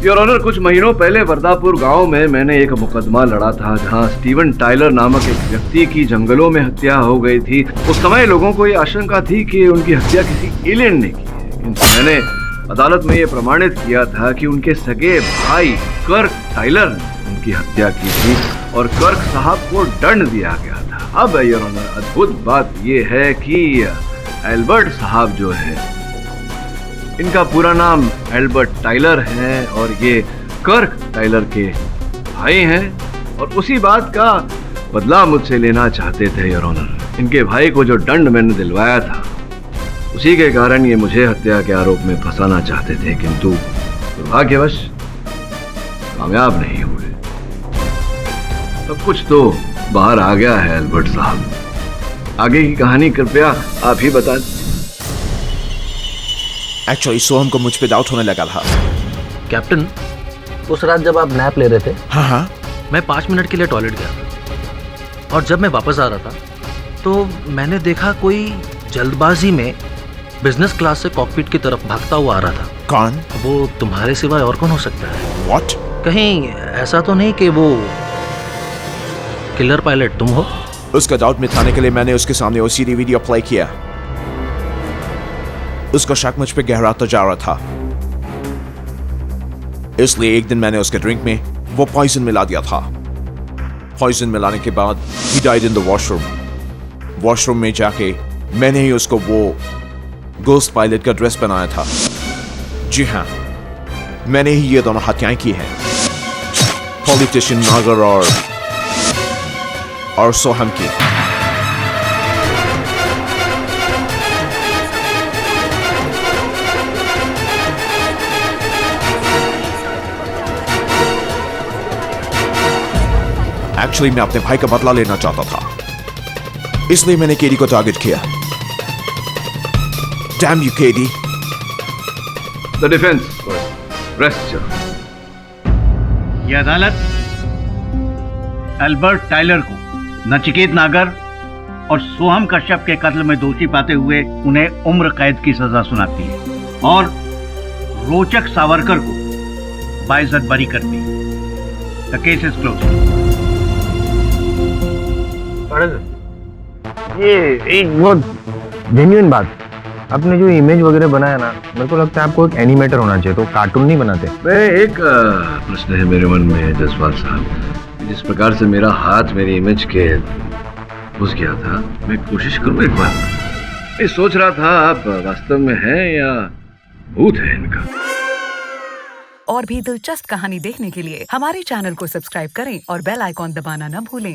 योर ऑनर, कुछ महीनों पहले वर्दापुर गांव में मैंने एक मुकदमा लड़ा था जहां स्टीवन टाइलर नामक एक व्यक्ति की जंगलों में हत्या हो गई थी। उस समय लोगों को ये आशंका थी कि उनकी हत्या किसी एलियन ने की है, किंतु मैंने अदालत में ये प्रमाणित किया था कि उनके सगे भाई कर्क टाइलर ने उनकी हत्या की थी और कर्क साहब को दंड दिया गया था। अब योर ऑनर, अद्भुत बात यह है कि एल्बर्ट साहब जो है, इनका पूरा नाम एल्बर्ट टाइलर है और ये कर्क टाइलर के भाई हैं और उसी बात का बदला मुझसे लेना चाहते थे योर ऑनर। इनके भाई को जो दंड मैंने दिलवाया था उसी के कारण ये मुझे हत्या के आरोप में फंसाना चाहते थे, किंतु दुर्भाग्यवश कामयाब नहीं हुए। सब कुछ तो बाहर आ गया है एल्बर्ट साहब। आगे की कहानी कृपया आप ही बता। एक्चुअली सोहम को मुझ पे डाउट होने लगा था। कैप्टन, उस रात जब आप नैप ले रहे थे, हाँ, मैं 5 मिनट के लिए टॉयलेट गया और जब मैं वापस आ रहा था तो मैंने देखा कोई जल्दबाजी में बिजनेस क्लास से कॉकपिट की तरफ भागता हुआ आ रहा था। कौन? वो तुम्हारे सिवाय और कौन हो सकता है? What? कहीं ऐसा तो नहीं कि वो किलर पायलट तुम हो? उसका डाउट मिटाने के लिए मैंने उसके सामने वो सीडी वीडियो प्ले किया। उसका शक मुझ पे गहराता जा रहा था, इसलिए एक दिन मैंने उसके ड्रिंक में वो पॉइजन मिला दिया था। पॉइजन मिलाने के बाद he died in the washroom. Washroom में जाके मैंने ही उसको वो गोस्ट पायलट का ड्रेस पहनाया था। जी हाँ, मैंने ही ये दोनों हत्याएं की हैं, पॉलिटिशियन नागर और सोहम की। एक्चुअली मैं अपने भाई का बदला लेना चाहता था, इसलिए मैंने केडी को टारगेट किया। Damn you, KD. The defense, rest your... ये अदालत एल्बर्ट टाइलर को नचिकेत नागर और सोहम कश्यप के कत्ल में दोषी पाते हुए उन्हें उम्र कैद की सजा सुनाती है और रोचक सावरकर को बाइज्जत बरी करती है। The case is closed. ये एक बहुत जेन्युइन बात, आपने जो इमेज वगैरह बनाया ना, मेरे को लगता है आपको एक एनिमेटर होना चाहिए, तो कार्टून नहीं बनाते। मैं एक प्रश्न है मेरे मन में जसपाल साहब, जिस प्रकार से मेरा हाथ मेरी इमेज के घुस गया था, मैं कोशिश करूँ एक बार। मैं सोच रहा था आप वास्तव में हैं या भूत है इनका। और भी दिलचस्प कहानी देखने के लिए हमारे चैनल को सब्सक्राइब करें और बेल आइकॉन दबाना न भूलें।